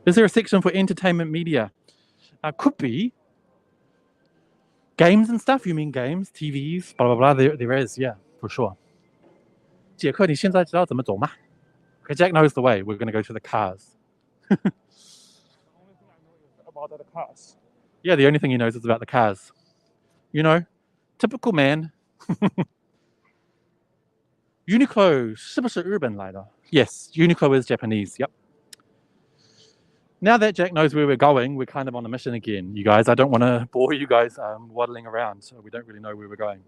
Is there a section for entertainment media? Could be. Games and stuff, you mean games, TVs, blah, blah, blah. There is, yeah, for sure. 杰克，你现在知道怎么走吗? Okay, Jack knows the way. We're going to go to the cars. About the cars. Yeah, the only thing he knows is about the cars. You know, typical man. Uniqlo 是不是日本来的? Yes, Uniqlo is Japanese. Yep. Now that Jack knows where we're going, we're kind of on a mission again, you guys. I don't want to bore you guys waddling around, so we don't really know where we're going.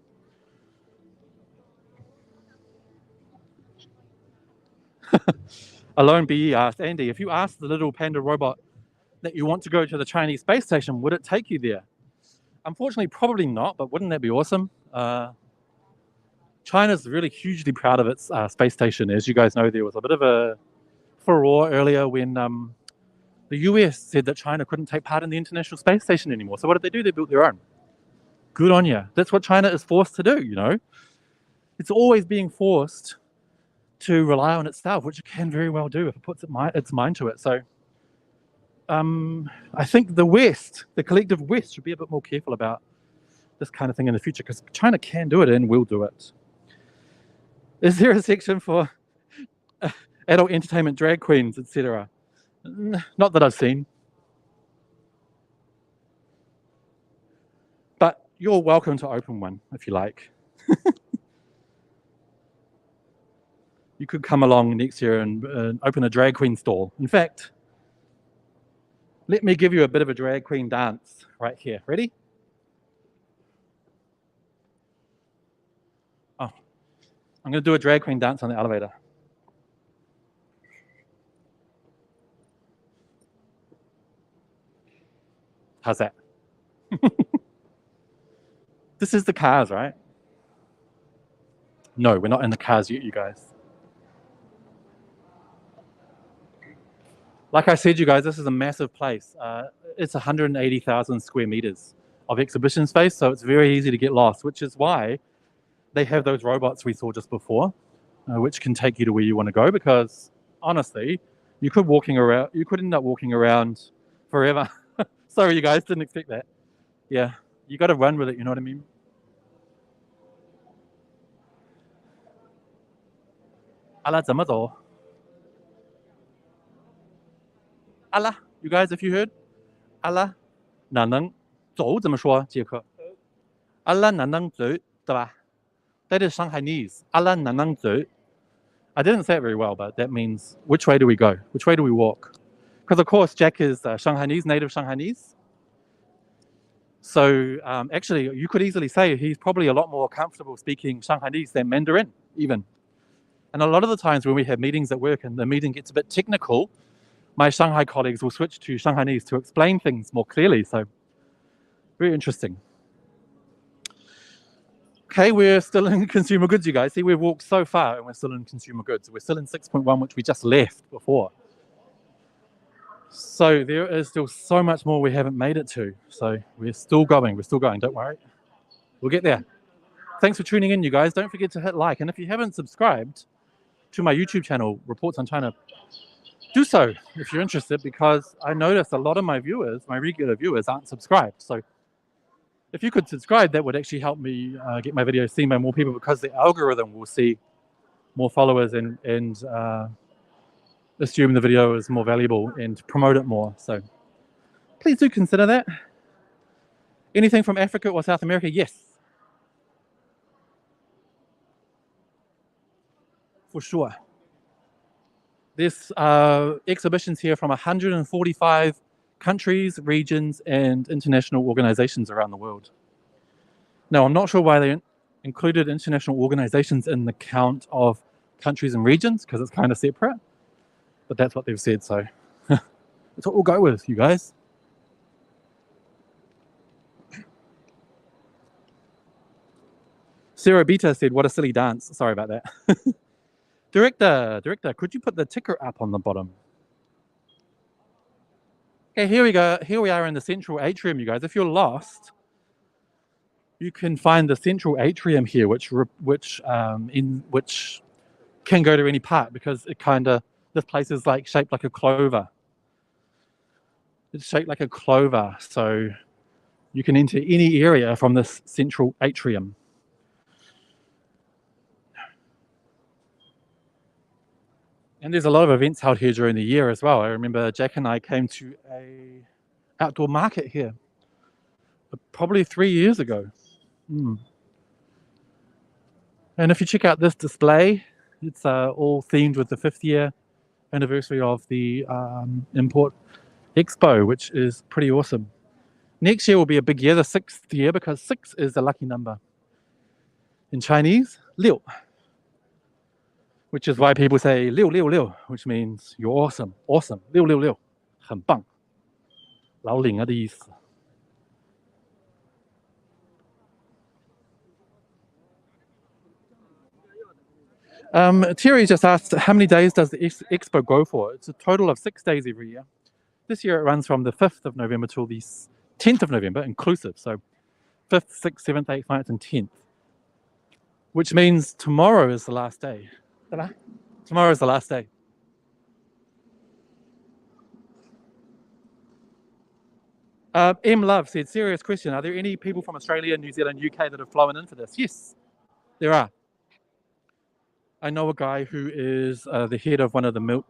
Alone BE asked, Andy, if you asked the little panda robot that you want to go to the Chinese space station, would it take you there? Unfortunately, probably not, but wouldn't that be awesome? China's really hugely proud of its space station. As you guys know, there was a bit of a furore earlier when the US said that China couldn't take part in the International Space Station anymore. So what did? They built their own. Good on you. That's what China is forced to do, you know? It's always being forced to rely on itself, which it can very well do if it puts its mind to it. So I think the West, the collective West, should be a bit more careful about this kind of thing in the future, because China can do it and will do it. Is there a section for adult entertainment, drag queens, etc.? Not that I've seen. But you're welcome to open one if you like. You could come along next year and open a drag queen stall. In fact, let me give you a bit of a drag queen dance right here. Ready? Oh, I'm going to do a drag queen dance on the elevator. How's that? This is the cars, right? No, we're not in the cars yet, you guys. Like I said, you guys, this is a massive place. It's 180,000 square meters of exhibition space, so it's very easy to get lost, which is why they have those robots we saw just before, which can take you to where you want to go, because honestly, you could end up walking around forever. Sorry, you guys, didn't expect that. Yeah, you got to run with it, you know what I mean? Allah 怎么走? Allah, you guys, if you heard? Allah 哪能走怎么说, 杰克? Allah 哪能走, 对吧? That is Shanghainese. Allah 哪能走? I didn't say it very well, but that means which way do we go? Which way do we walk? Because of course Jack is Shanghainese, native Shanghainese. So actually you could easily say he's probably a lot more comfortable speaking Shanghainese than Mandarin even. And a lot of the times when we have meetings at work and the meeting gets a bit technical, my Shanghai colleagues will switch to Shanghainese to explain things more clearly. So very interesting. Okay, we're still in consumer goods, you guys. See, we've walked so far and we're still in consumer goods. We're still in 6.1, which we just left before. So there is still so much more we haven't made it to. So we're still going, don't worry. We'll get there. Thanks for tuning in, you guys. Don't forget to hit like. And if you haven't subscribed to my YouTube channel, Reports on China, do so if you're interested, because I notice a lot of my viewers, my regular viewers, aren't subscribed. So if you could subscribe, that would actually help me get my videos seen by more people, because the algorithm will see more followers and assume the video is more valuable and promote it more. So please do consider that. Anything from Africa or South America? Yes. For sure. There's exhibitions here from 145 countries, regions, and international organizations around the world. Now, I'm not sure why they included international organizations in the count of countries and regions, because it's kind of separate, but that's what they've said, so that's what we'll go with, you guys. Sarah Beta said, what a silly dance. Sorry about that. Director, could you put the ticker up on the bottom? Okay, here we go. Here we are in the central atrium, you guys. If you're lost, you can find the central atrium here, which can go to any part, because this place is like shaped like a clover. It's shaped like a clover, so you can enter any area from this central atrium. And there's a lot of events held here during the year as well. I remember Jack and I came to a outdoor market here probably 3 years ago. And if you check out this display, it's all themed with the 5th year anniversary of the Import Expo, which is pretty awesome. Next year will be a big year, the 6th year, because 6 is a lucky number. In Chinese, 6. Which is why people say 666, which means you're awesome, 666, 很棒，老领的意思。Terry just asked, how many days does the expo go for? It's a total of 6 days every year. This year it runs from the 5th of November till the 10th of November, inclusive. So 5th, 6th, 7th, 8th, 9th, and 10th. Which means tomorrow is the last day. Tomorrow is the last day. M Love said, serious question. Are there any people from Australia, New Zealand, UK that have flown in for this? Yes, there are. I know a guy who is the head of one of the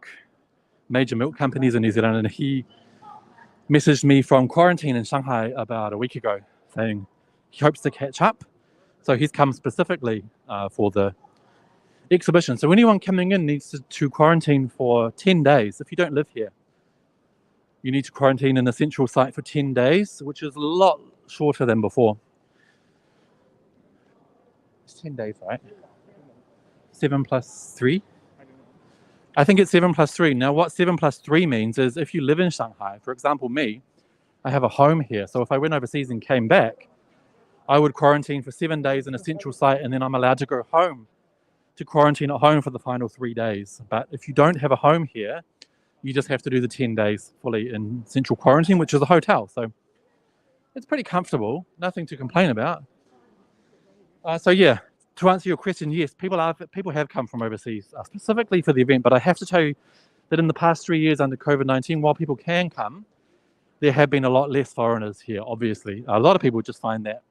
major milk companies in New Zealand, and he messaged me from quarantine in Shanghai about a week ago saying he hopes to catch up. So he's come specifically for the exhibition. So anyone coming in needs to quarantine for 10 days. If you don't live here, you need to quarantine in a central site for 10 days, which is a lot shorter than before. It's 10 days, right? 7 plus 3? I think it's 7 plus 3. Now, what 7 plus 3 means is if you live in Shanghai, for example, me, I have a home here. So if I went overseas and came back, I would quarantine for 7 days in a central site, and then I'm allowed to go home to quarantine at home for the final 3 days. But if you don't have a home here, you just have to do the 10 days fully in central quarantine, which is a hotel. So it's pretty comfortable, nothing to complain about. So yeah, to answer your question, yes, people have come from overseas specifically for the event, but I have to tell you that in the past 3 years under COVID-19, while people can come, there have been a lot less foreigners here, obviously. A lot of people just find that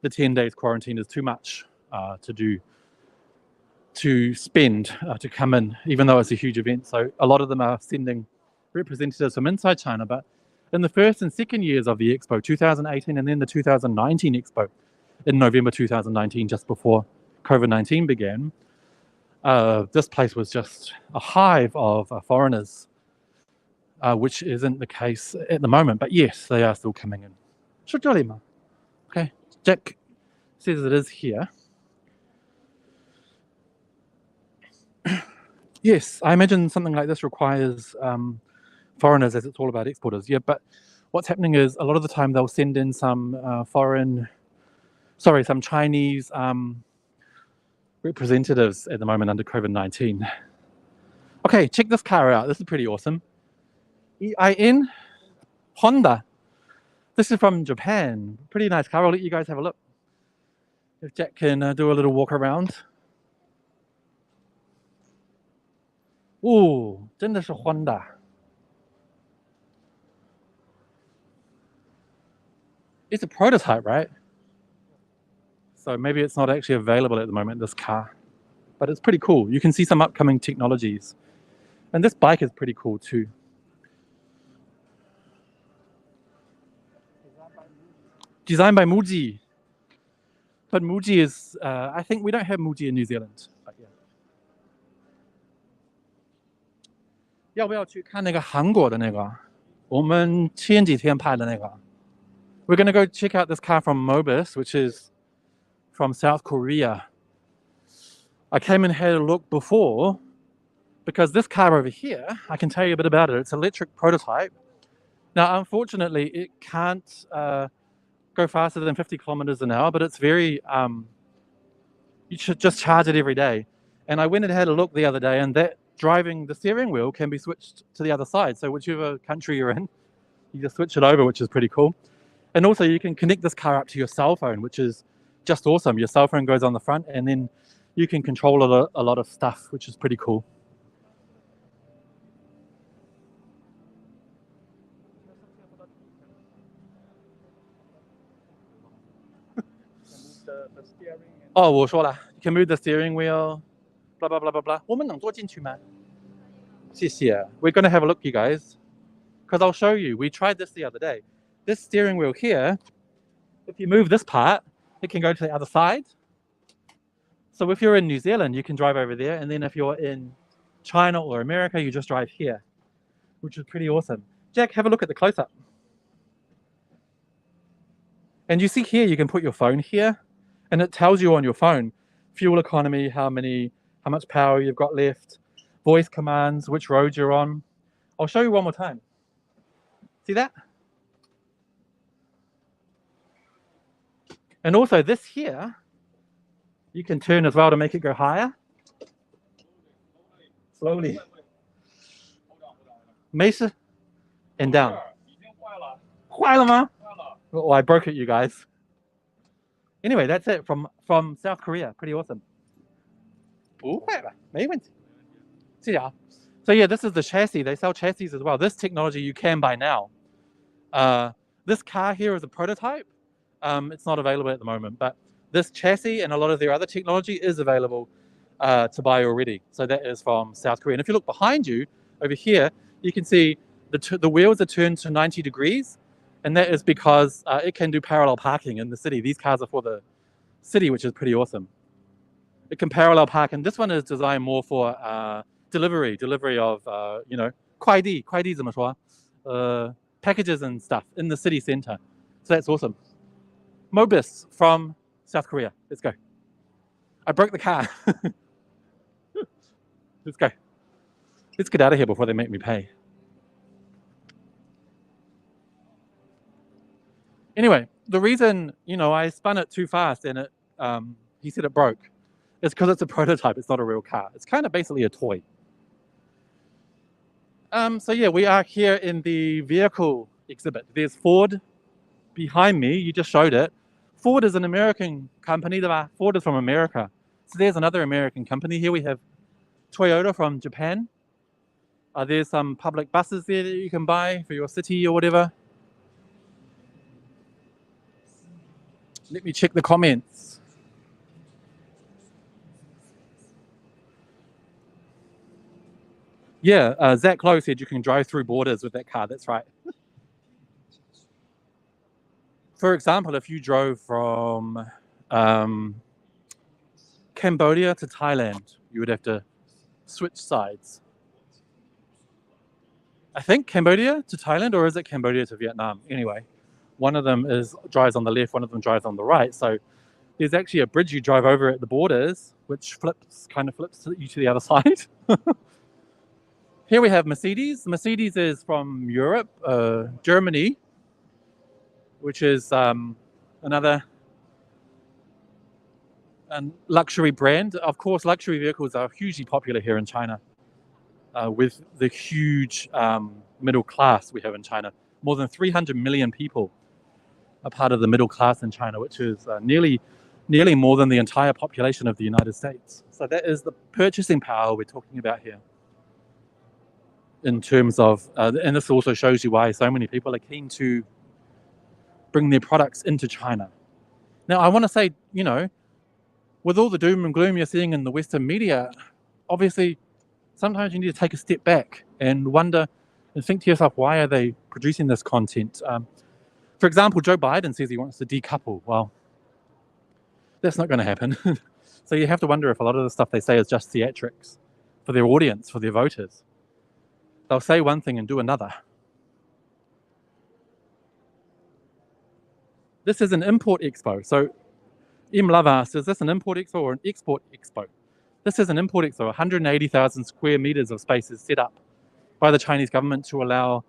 the 10 days quarantine is too much to spend to come in, even though it's a huge event. So a lot of them are sending representatives from inside China. But in the first and second years of the expo, 2018 and then the 2019 expo in November 2019, just before COVID-19 began, this place was just a hive of foreigners, which isn't the case at the moment. But yes, they are still coming in. Okay, Jack says it is here. Yes, I imagine something like this requires foreigners, as it's all about exporters. Yeah, but what's happening is a lot of the time they'll send in some foreign sorry, some Chinese representatives at the moment under COVID-19. Okay, check this car out. This is pretty awesome. EIN Honda. This is from Japan. Pretty nice car. I'll let you guys have a look. If Jack can do a little walk around. Ooh, 真的是 Honda. It's a prototype, right? So maybe it's not actually available at the moment, this car. But it's pretty cool. You can see some upcoming technologies. And this bike is pretty cool too. Designed by Muji. But Muji is, I think we don't have Muji in New Zealand. But yeah. 要不要去看那个韩国的那个？我们前几天拍的那个。We're going to go check out this car from Mobis, which is from South Korea. I came and had a look before because this car over here, I can tell you a bit about it. It's an electric prototype. Now, unfortunately, it can't go faster than 50 kilometers an hour, but it's very, you should just charge it every day. And I went and had a look the other day, and that driving the steering wheel can be switched to the other side. So whichever country you're in, you just switch it over, which is pretty cool. And also you can connect this car up to your cell phone, which is just awesome. Your cell phone goes on the front and then you can control a lot of stuff, which is pretty cool. The steering and 哦，我说了 you can move the steering wheel, blah blah blah blah blah. 我们能坐进去吗？谢谢。We're going to have a look, you guys, because I'll show you. We tried this the other day. This steering wheel here, if you move this part, it can go to the other side. So if you're in New Zealand, you can drive over there, and then if you're in China or America, you just drive here, which is pretty awesome. Jack, have a look at the close-up. And you see here, you can put your phone here, and it tells you on your phone fuel economy, how much power you've got left, voice commands, which road you're on. I'll show you one more time. See that? And also this here, you can turn as well to make it go higher. Slowly. 没事 and down. 已经坏了，坏了吗？坏了。 Oh, I broke it, you guys. Anyway, that's it from South Korea. Pretty awesome. 不坏吧？没问题。谢谢啊。So yeah, this is the chassis. They sell chassis as well. This technology you can buy now. This car here is a prototype. It's not available at the moment, but this chassis and a lot of their other technology is available to buy already. So that is from South Korea. And if you look behind you, over here, you can see the wheels are turned to 90 degrees. And that is because it can do parallel parking in the city. These cars are for the city, which is pretty awesome. It can parallel park, and this one is designed more for delivery of, you know, 快递怎么说? Packages and stuff in the city center. So that's awesome. Mobis from South Korea. Let's go. I broke the car. Let's go. Let's get out of here before they make me pay. Anyway, the reason, you know, I spun it too fast and it, he said it broke, is because it's a prototype. It's not a real car. It's kind of basically a toy. So yeah, we are here in the vehicle exhibit. There's Ford behind me. You just showed it. Ford is an American company. Ford is from America. So there's another American company. Here we have Toyota from Japan. There's some public buses there that you can buy for your city or whatever. Let me check the comments. Yeah, Zach Lowe said you can drive through borders with that car. That's right. For example, if you drove from Cambodia to Thailand, you would have to switch sides. I think Cambodia to Thailand, or is it Cambodia to Vietnam? Anyway, one of them drives on the left, one of them drives on the right. So there's actually a bridge you drive over at the borders, which kind of flips you to the other side. Here we have Mercedes. Mercedes is from Europe, Germany, which is another luxury brand. Of course, luxury vehicles are hugely popular here in China with the huge middle class we have in China. More than 300 million people are part of the middle class in China, which is nearly more than the entire population of the United States. So that is the purchasing power we're talking about here. In terms of, and this also shows you why so many people are keen to bring their products into China. Now, I want to say, you know, with all the doom and gloom you're seeing in the Western media, obviously, sometimes you need to take a step back and wonder and think to yourself, why are they producing this content? For example, Joe Biden says he wants to decouple. Well, that's not going to happen. So you have to wonder if a lot of the stuff they say is just theatrics for their audience, for their voters. They'll say one thing and do another. This is an import expo. So M Love asked, is this an import expo or an export expo? This is an import expo. 180,000 square meters of space is set up by the Chinese government to allow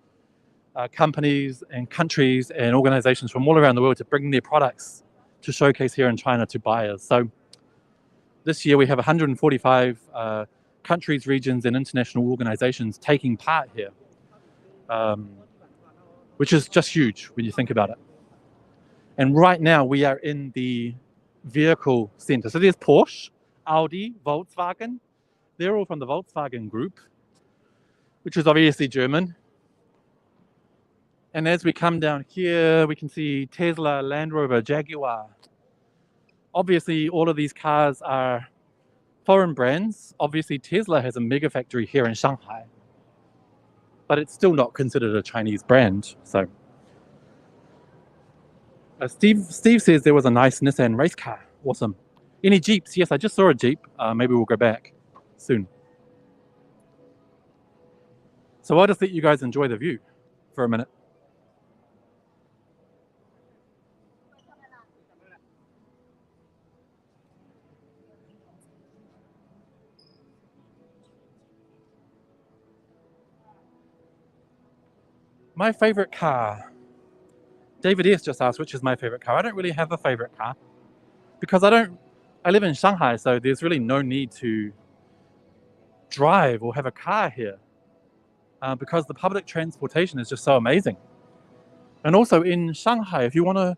companies and countries and organizations from all around the world to bring their products to showcase here in China to buyers. So this year we have 145 countries, regions, and international organizations taking part here, which is just huge when you think about it. And right now we are in the vehicle center. So there's Porsche, Audi, Volkswagen. They're all from the Volkswagen group, which is obviously German. And as we come down here, we can see Tesla, Land Rover, Jaguar. Obviously, all of these cars are foreign brands. Obviously, Tesla has a mega factory here in Shanghai, but it's still not considered a Chinese brand. So, Steve says there was a nice Nissan race car. Awesome. Any Jeeps? Yes, I just saw a Jeep. Maybe we'll go back soon. So I'll just let you guys enjoy the view for a minute. My favorite car. David S. just asked, which is my favorite car? I don't really have a favorite car because I live in Shanghai, so there's really no need to drive or have a car here because the public transportation is just so amazing. And also in Shanghai, if you want to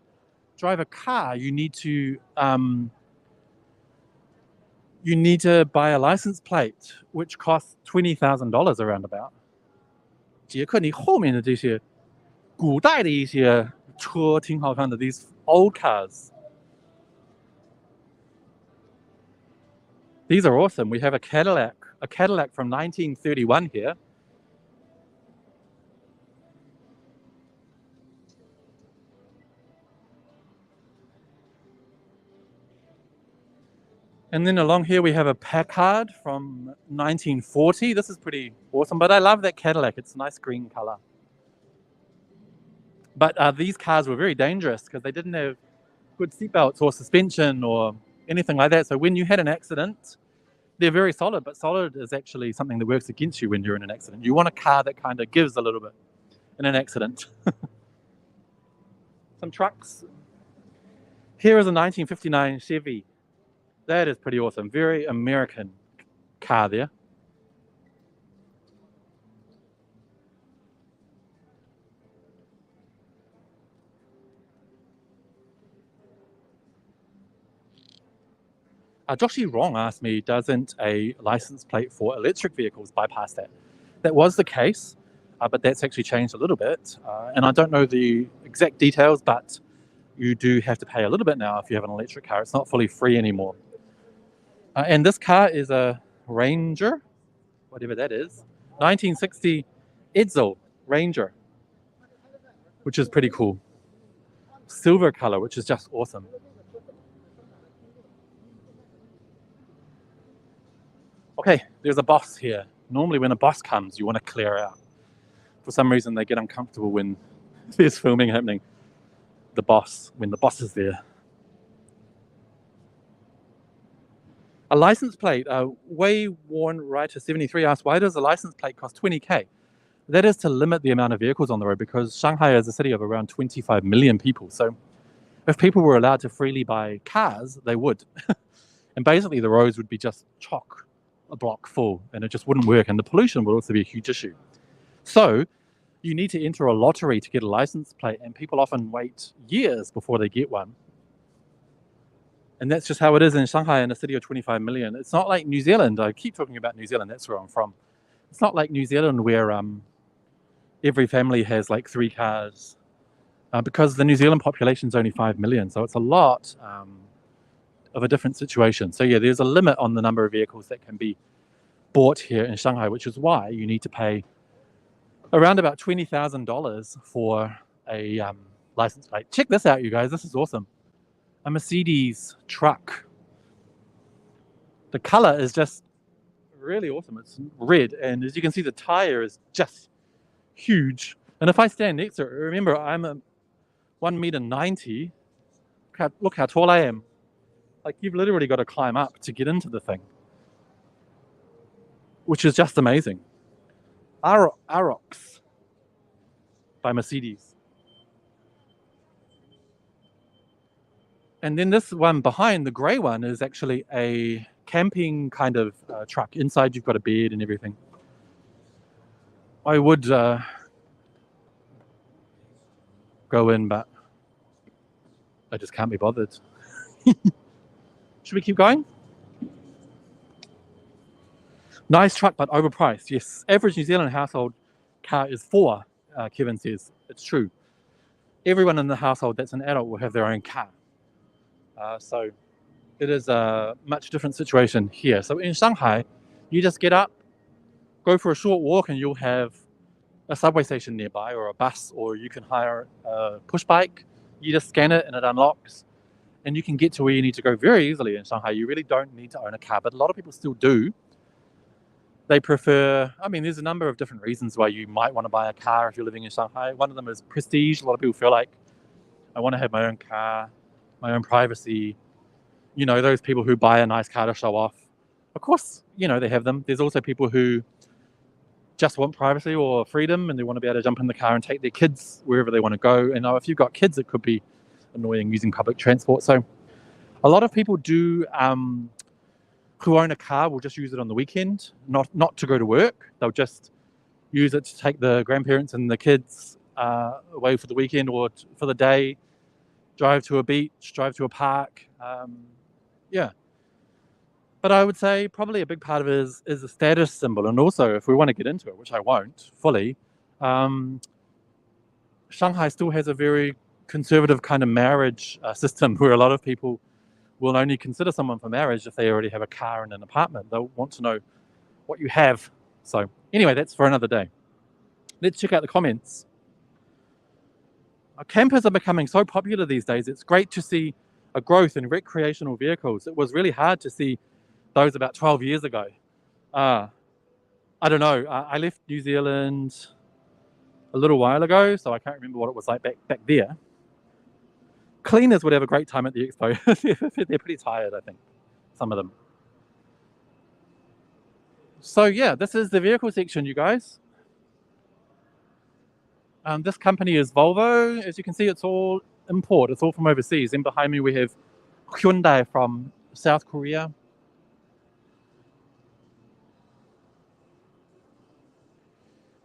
drive a car, you need to buy a license plate, which costs $20,000 around about. 捷克尼后面的这些古代的一些车挺好看的 these old cars. These are awesome. We have a Cadillac from 1931 here. And then along here we have a Packard from 1940. This is pretty awesome, but I love that Cadillac. It's a nice green color. But these cars were very dangerous because they didn't have good seatbelts or suspension or anything like that. So when you had an accident, they're very solid, but solid is actually something that works against you when you're in an accident. You want a car that kind of gives a little bit in an accident. Some trucks. Here is a 1959 Chevy. That is pretty awesome. Very American car there. Joshi Wrong asked me, doesn't a license plate for electric vehicles bypass that? That was the case, but that's actually changed a little bit. And I don't know the exact details, but you do have to pay a little bit now if you have an electric car. It's not fully free anymore. And this car is a Ranger, whatever that is, 1960 Edsel Ranger, which is pretty cool. Silver color, which is just awesome. Okay, there's a boss here. Normally when a boss comes, you want to clear out. For some reason, they get uncomfortable when there's filming happening. When the boss is there. A license plate, Way Worn Writer 73 asked, why does a license plate cost 20K? That is to limit the amount of vehicles on the road because Shanghai is a city of around 25 million people. So if people were allowed to freely buy cars, they would. And basically the roads would be just chock a block full, and it just wouldn't work, and the pollution would also be a huge issue. So you need to enter a lottery to get a license plate, and people often wait years before they get one. And that's just how it is in Shanghai, in a city of 25 million. It's not like New Zealand. I keep talking about New Zealand, that's where I'm from. It's not like New Zealand where every family has like 3 cars, because the New Zealand population is only 5 million, so it's a lot of a different situation. So yeah, there's a limit on the number of vehicles that can be bought here in Shanghai, which is why you need to pay around about $20,000 for a license plate. Check this out, you guys. This is awesome. A Mercedes truck. The color is just really awesome. It's red, and as you can see, the tire is just huge. And if I stand next to it, remember, I'm a 1.90 m. Look how tall I am. Like, you've literally got to climb up to get into the thing, which is just amazing. Arox by Mercedes. And then this one behind, the grey one, is actually a camping kind of truck. Inside you've got a bed and everything. I would go in, but I just can't be bothered. Should we keep going? Nice truck, but overpriced. Yes, average New Zealand household car is 4, Kevin says. It's true. Everyone in the household that's an adult will have their own car. So it is a much different situation here. So in Shanghai, you just get up, go for a short walk, and you'll have a subway station nearby, or a bus, or you can hire a push bike. You just scan it and it unlocks, and you can get to where you need to go very easily in Shanghai. You really don't need to own a car, but a lot of people still do. They prefer, I mean, there's a number of different reasons why you might want to buy a car if you're living in Shanghai. One of them is prestige. A lot of people feel like, I want to have my own car, my own privacy. You know, those people who buy a nice car to show off. Of course, you know, they have them. There's also people who just want privacy or freedom, and they want to be able to jump in the car and take their kids wherever they want to go. And if you've got kids, it could be annoying using public transport. So a lot of people do, who own a car, will just use it on the weekend, not to go to work. They'll just use it to take the grandparents and the kids away for the weekend or for the day, drive to a beach, drive to a park. Yeah. But I would say probably a big part of it is a status symbol. And also, if we want to get into it, which I won't fully, Shanghai still has a very conservative kind of marriage system where a lot of people will only consider someone for marriage if they already have a car and an apartment. They'll want to know what you have. So anyway, that's for another day. Let's check out the comments. Campers are becoming so popular these days. It's great to see a growth in recreational vehicles. It was really hard to see those about 12 years ago. I don't know. I left New Zealand a little while ago, so I can't remember what it was like back there. Cleaners would have a great time at the expo. They're pretty tired, I think, some of them. So yeah, this is the vehicle section, you guys. This company is Volvo. As you can see, it's all import. It's all from overseas. And behind me we have Hyundai from South Korea.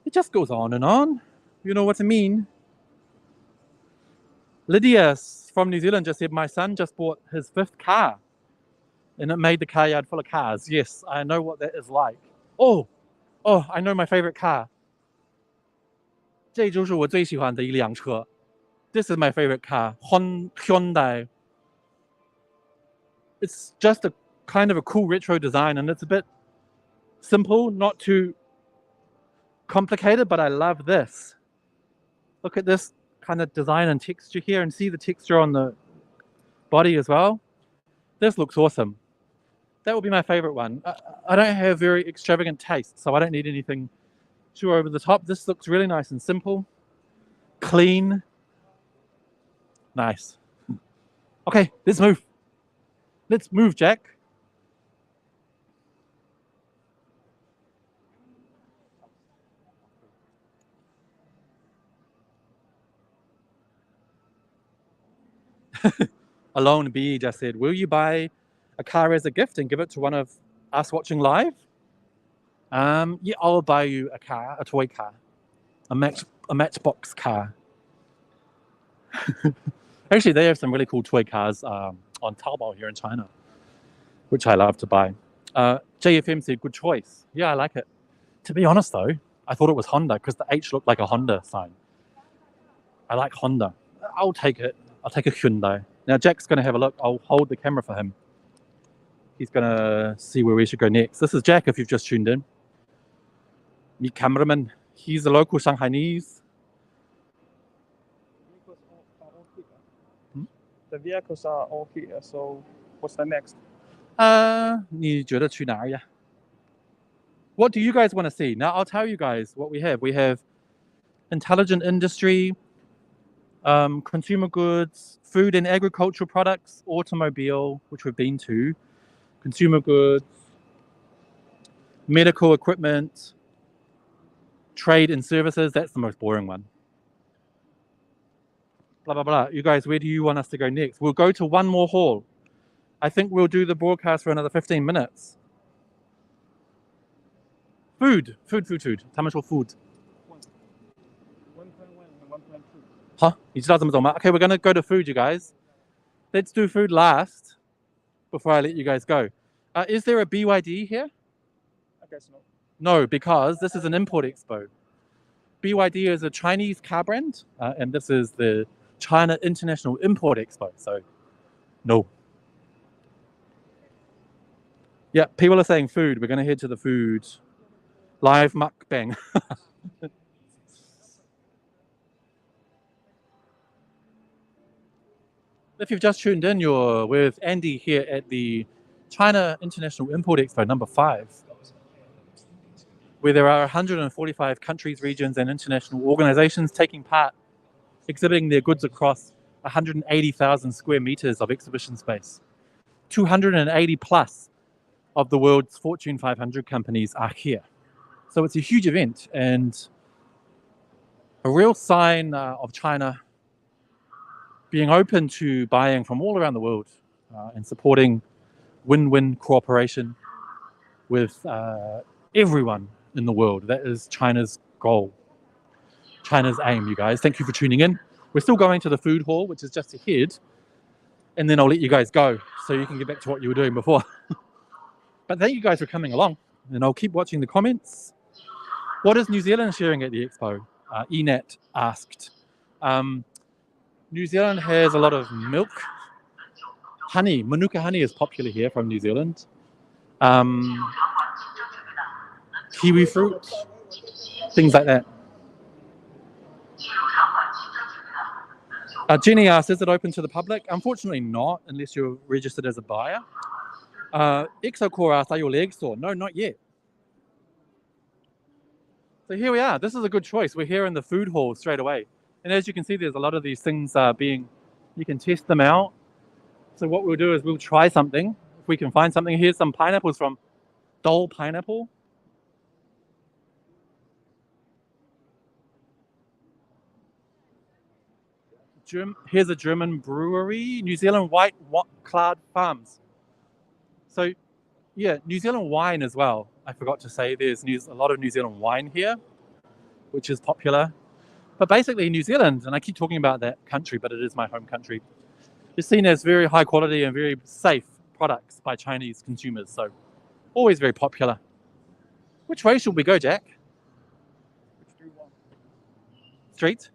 It just goes on and on. You know what I mean? Lydia from New Zealand just said, my son just bought his 5th car and it made the car yard full of cars. Yes, I know what that is like. Oh, I know my favorite car. 这就是我最喜欢的一辆车. This is my favorite car, Hyundai. It's just a kind of a cool retro design, and it's a bit simple, not too complicated, but I love this. Look at this kind of design and texture here, and see the texture on the body as well. This looks awesome. That would be my favorite one. I don't have very extravagant taste, so I don't need anything too over the top. This looks really nice and simple, clean, nice. Okay, let's move. Let's move, Jack. Alone B just said, will you buy a car as a gift and give it to one of us watching live, yeah, I'll buy you a car, a toy car, a Matchbox car. Actually, they have some really cool toy cars on Taobao here in China, which I love to buy. JFM said, good choice. Yeah, I like it. To be honest, though, I thought it was Honda because the H looked like a Honda sign. I like Honda. I'll take it. I'll take a Hyundai. Now, Jack's going to have a look. I'll hold the camera for him. He's going to see where we should go next. This is Jack, if you've just tuned in. Me cameraman. He's a local Shanghainese. The vehicles are all here, so what's the next? 你觉得去哪儿呀? What do you guys want to see? Now, I'll tell you guys what we have. We have intelligent industry, consumer goods, food and agricultural products, automobile, which we've been to, consumer goods, medical equipment, trade and services. That's the most boring one. Blah, blah, blah. You guys, where do you want us to go next? We'll go to one more hall. I think we'll do the broadcast for another 15 minutes. Food. 他们说 food. 1.1 and 1.2. Huh? 你知道怎么走吗? Okay, we're going to go to food, you guys. Let's do food last before I let you guys go. Is there a BYD here? I guess no. No, because this is an import expo. BYD is a Chinese car brand, and this is the China International Import Expo. So, no. Yeah, people are saying food. We're going to head to the food. Live mukbang. If you've just tuned in, you're with Andy here at the China International Import Expo number 5, where there are 145 countries, regions, and international organizations taking part, exhibiting their goods across 180,000 square meters of exhibition space. 280 plus of the world's Fortune 500 companies are here. So it's a huge event and a real sign of China being open to buying from all around the world and supporting win-win cooperation with everyone in the world. That is China's goal, China's aim, you guys. Thank you for tuning in. We're still going to the food hall, which is just ahead, and then I'll let you guys go so you can get back to what you were doing before. But thank you guys for coming along, and I'll keep watching the comments. What is New Zealand sharing at the expo? Enat asked. New Zealand has a lot of milk, honey. Manuka honey is popular here from New Zealand. Kiwi fruit, things like that. Jenny asked, is it open to the public? Unfortunately not, unless you're registered as a buyer. Exocore asked, are your legs sore? No, not yet. So here we are. This is a good choice. We're here in the food hall straight away. And as you can see, there's a lot of these things you can test them out. So what we'll do is we'll try something. If we can find something, here's some pineapples from Dole Pineapple. Here's a German brewery, New Zealand White Cloud Farms. So yeah, New Zealand wine as well. I forgot to say there's a lot of New Zealand wine here, which is popular. But basically New Zealand, and I keep talking about that country, but it is my home country, is seen as very high quality and very safe products by Chinese consumers. So always very popular. Which way should we go, Jack? Which do you want? Straight?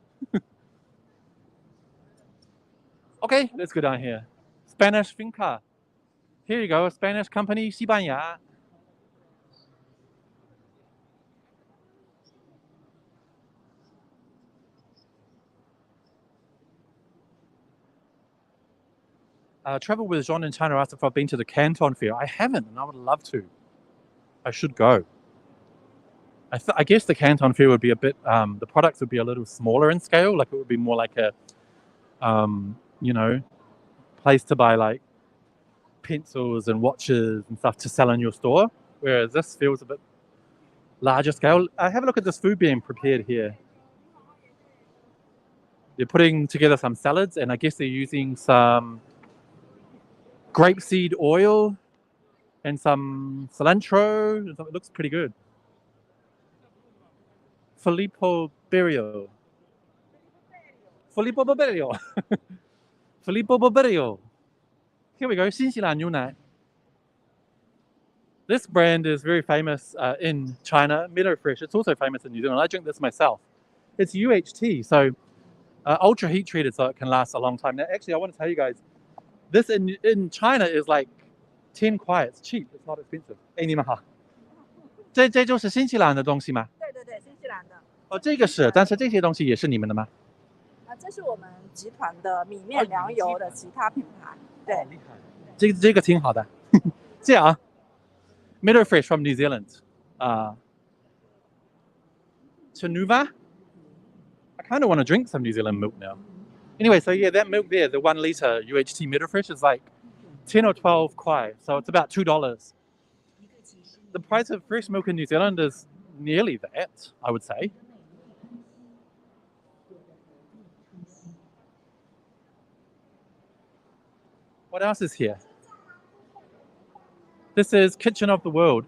Okay, let's go down here. Spanish Finca. Here you go, a Spanish company, 西班牙. Travel with Jean in China asked if I've been to the Canton Fair. I haven't, and I would love to. I should go. I guess the Canton Fair would be a bit, the products would be a little smaller in scale. Like it would be more like a, place to buy like pencils and watches and stuff to sell in your store. Whereas this feels a bit larger scale. Have a look at this food being prepared here. They're putting together some salads, and I guess they're using some grapeseed oil and some cilantro. It looks pretty good. Filippo Berio. Filippo Berio. Filippo Berio. Here we go. 新西兰牛奶. This brand is very famous in China, Meadow Fresh. It's also famous in New Zealand. I drink this myself. It's UHT, so ultra heat treated, so it can last a long time. Now, actually, I want to tell you guys, this in China is like 10 kuai. It's cheap. It's not expensive. 哎，你们好。这就是新西兰的东西吗？对对对，新西兰的。哦，这个是，但是这些东西也是你们的吗？这是我们集团的米面粮油的其他品牌。对，厉害。这个挺好的。这样啊。Meadow Fresh from New Zealand. Tanuva? I kind of want to drink some New Zealand milk now. Anyway, so yeah, that milk there, the 1 litre UHT Meadow Fresh is like 10 or 12 kuai, so it's about $2. The price of fresh milk in New Zealand is nearly that, I would say. What else is here? This is Kitchen of the World.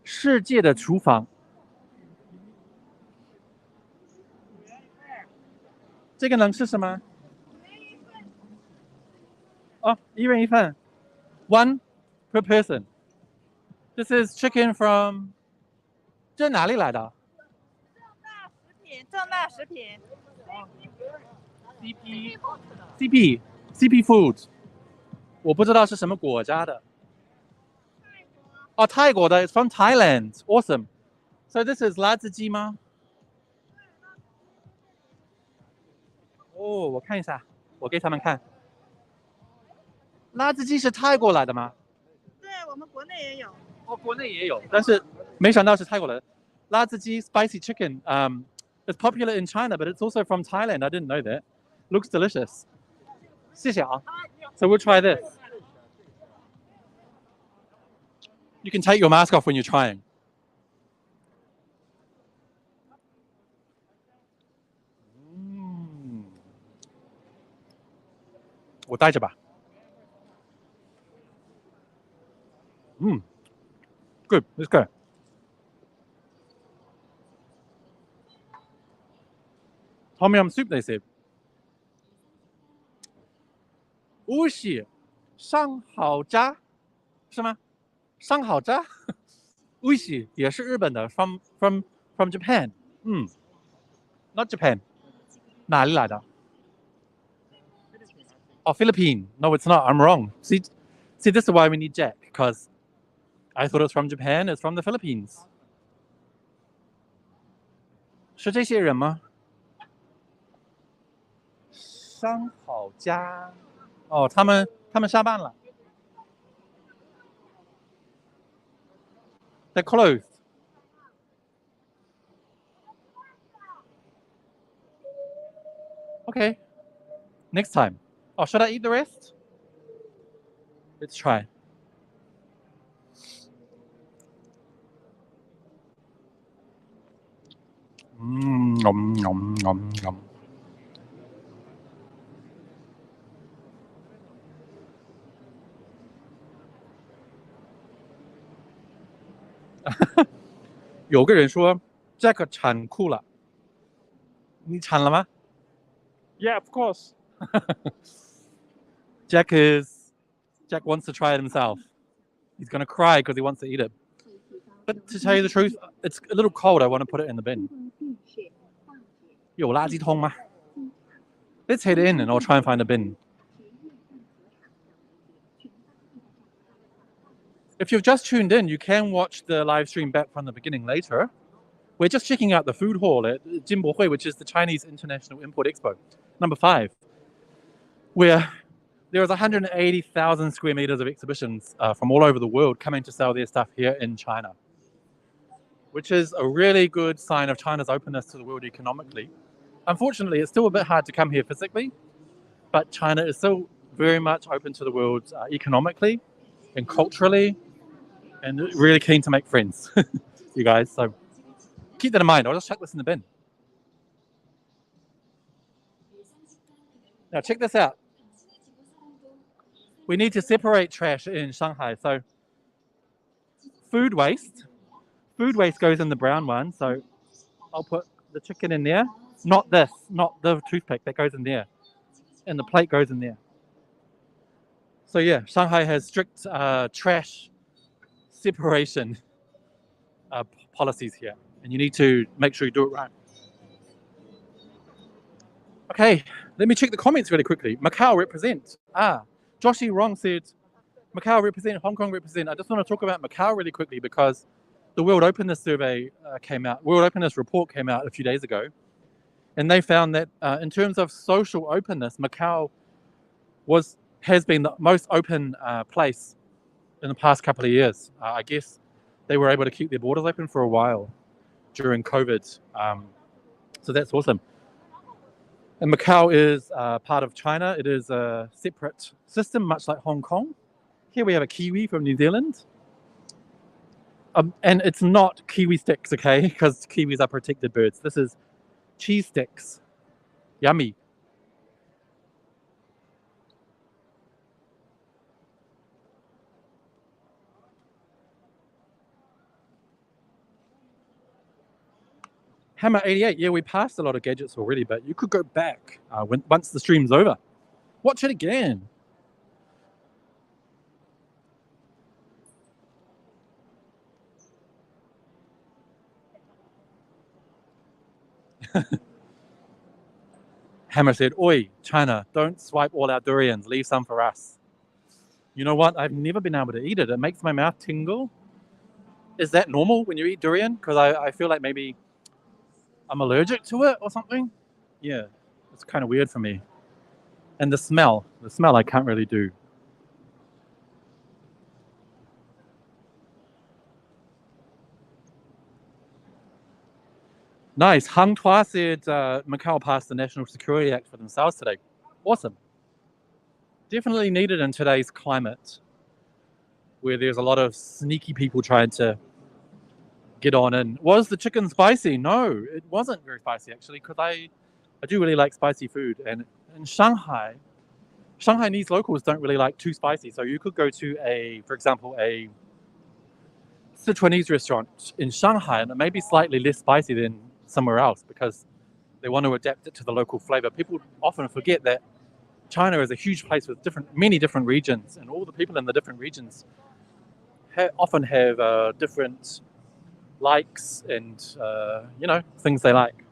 世界的厨房。这个能吃什么？哦，一人一份。One per person. This is chicken from. 这哪里来的？正大食品。CP Food。我不知道是什么国家的。哦，泰国的 ，it's from Thailand. Awesome. So this is 辣子鸡吗？哦，我看一下，我给他们看。辣子鸡是泰国来的吗？对，我们国内也有。哦，国内也有，但是没想到是泰国的。辣子鸡 spicy chicken. It's popular in China, but it's also from Thailand. I didn't know that. Looks delicious. 谢谢啊。So we'll try this. You can take your mask off when you're trying. 我带着吧。Good. Let's go. Tom yum soup, they said. 乌喜上好渣是吗？上好渣，乌喜也是日本的 from Japan. Not Japan. 哪里来的？Oh, Philippine. No, it's not. I'm wrong. See, this is why we need Jack, because I thought it was from Japan. It's from the Philippines. 是这些人吗？上好家。哦，他们下班了。They're closed. Okay. Next time. Oh, should I eat the rest? Let's try. Nom, nom, nom, nom. 有个人说 Jack 产酷了，你产了吗？ Yeah, of course. Jack wants to try it himself. He's gonna cry because he wants to eat it. But to tell you the truth, it's a little cold. I want to put it in the bin. 有垃圾桶吗？ Let's head in and I'll try and find a bin. If you've just tuned in, you can watch the live stream back from the beginning later. We're just checking out the food hall at Jinbohui, which is the Chinese International Import Expo, number 5, where there is 180,000 square meters of exhibitions from all over the world coming to sell their stuff here in China, which is a really good sign of China's openness to the world economically. Unfortunately, it's still a bit hard to come here physically, but China is still very much open to the world economically and culturally, and really keen to make friends, you guys. So keep that in mind. I'll just chuck this in the bin. Now check this out. we need to separate trash in Shanghai. So food waste goes in the brown one. So I'll put the chicken in there. Not this, not the toothpick, that goes in there. And the plate goes in there. So yeah, Shanghai has strict trash separation policies here. And you need to make sure you do it right. Okay, let me check the comments really quickly. Macau represent. Joshi Rong said, Macau represent, Hong Kong represent. I just want to talk about Macau really quickly because the World Openness Survey World Openness Report came out a few days ago. And they found that in terms of social openness, Macau has been the most open place in the past couple of years. I guess they were able to keep their borders open for a while during COVID. So that's awesome. And Macau is part of China. It is a separate system, much like Hong Kong. Here we have a kiwi from New Zealand. And it's not kiwi sticks, okay? Because kiwis are protected birds. This is cheese sticks. Yummy. Hammer 88, yeah, we passed a lot of gadgets already, but you could go back once the stream's over. Watch it again. Hammer said, "Oi, China, don't swipe all our durians. Leave some for us." You know what? I've never been able to eat it. It makes my mouth tingle. Is that normal when you eat durian? Because I feel like maybe I'm allergic to it or something. Yeah, it's kind of weird for me. And the smell I can't really do. Nice. Hung Tua said Macau passed the National Security Act for themselves today. Awesome. Definitely needed in today's climate where there's a lot of sneaky people trying to get on in. Was the chicken spicy? No, it wasn't very spicy actually, because I do really like spicy food. And in Shanghai, Shanghainese locals don't really like too spicy. So you could go to for example, a Sichuanese restaurant in Shanghai and it may be slightly less spicy than somewhere else because they want to adapt it to the local flavor. People often forget that China is a huge place with many different regions, and all the people in the different regions often have different likes and things they like.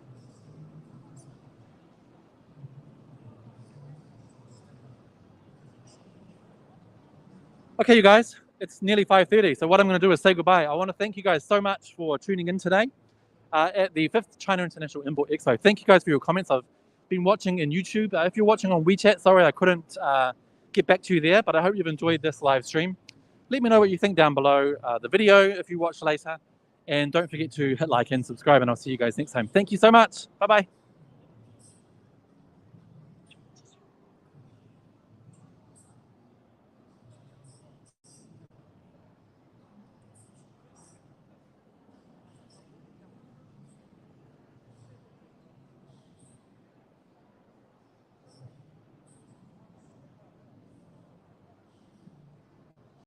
Okay, you guys, it's nearly 5:30, so what I'm going to do is say goodbye. I want to thank you guys so much for tuning in today at the 5th China International Import Expo. Thank you guys for your comments. I've been watching in YouTube. If you're watching on WeChat, sorry I couldn't get back to you there, but I hope you've enjoyed this live stream. Let me know what you think down below the video if you watch later, and don't forget to hit like and subscribe, and I'll see you guys next time. Thank you so much. Bye-bye.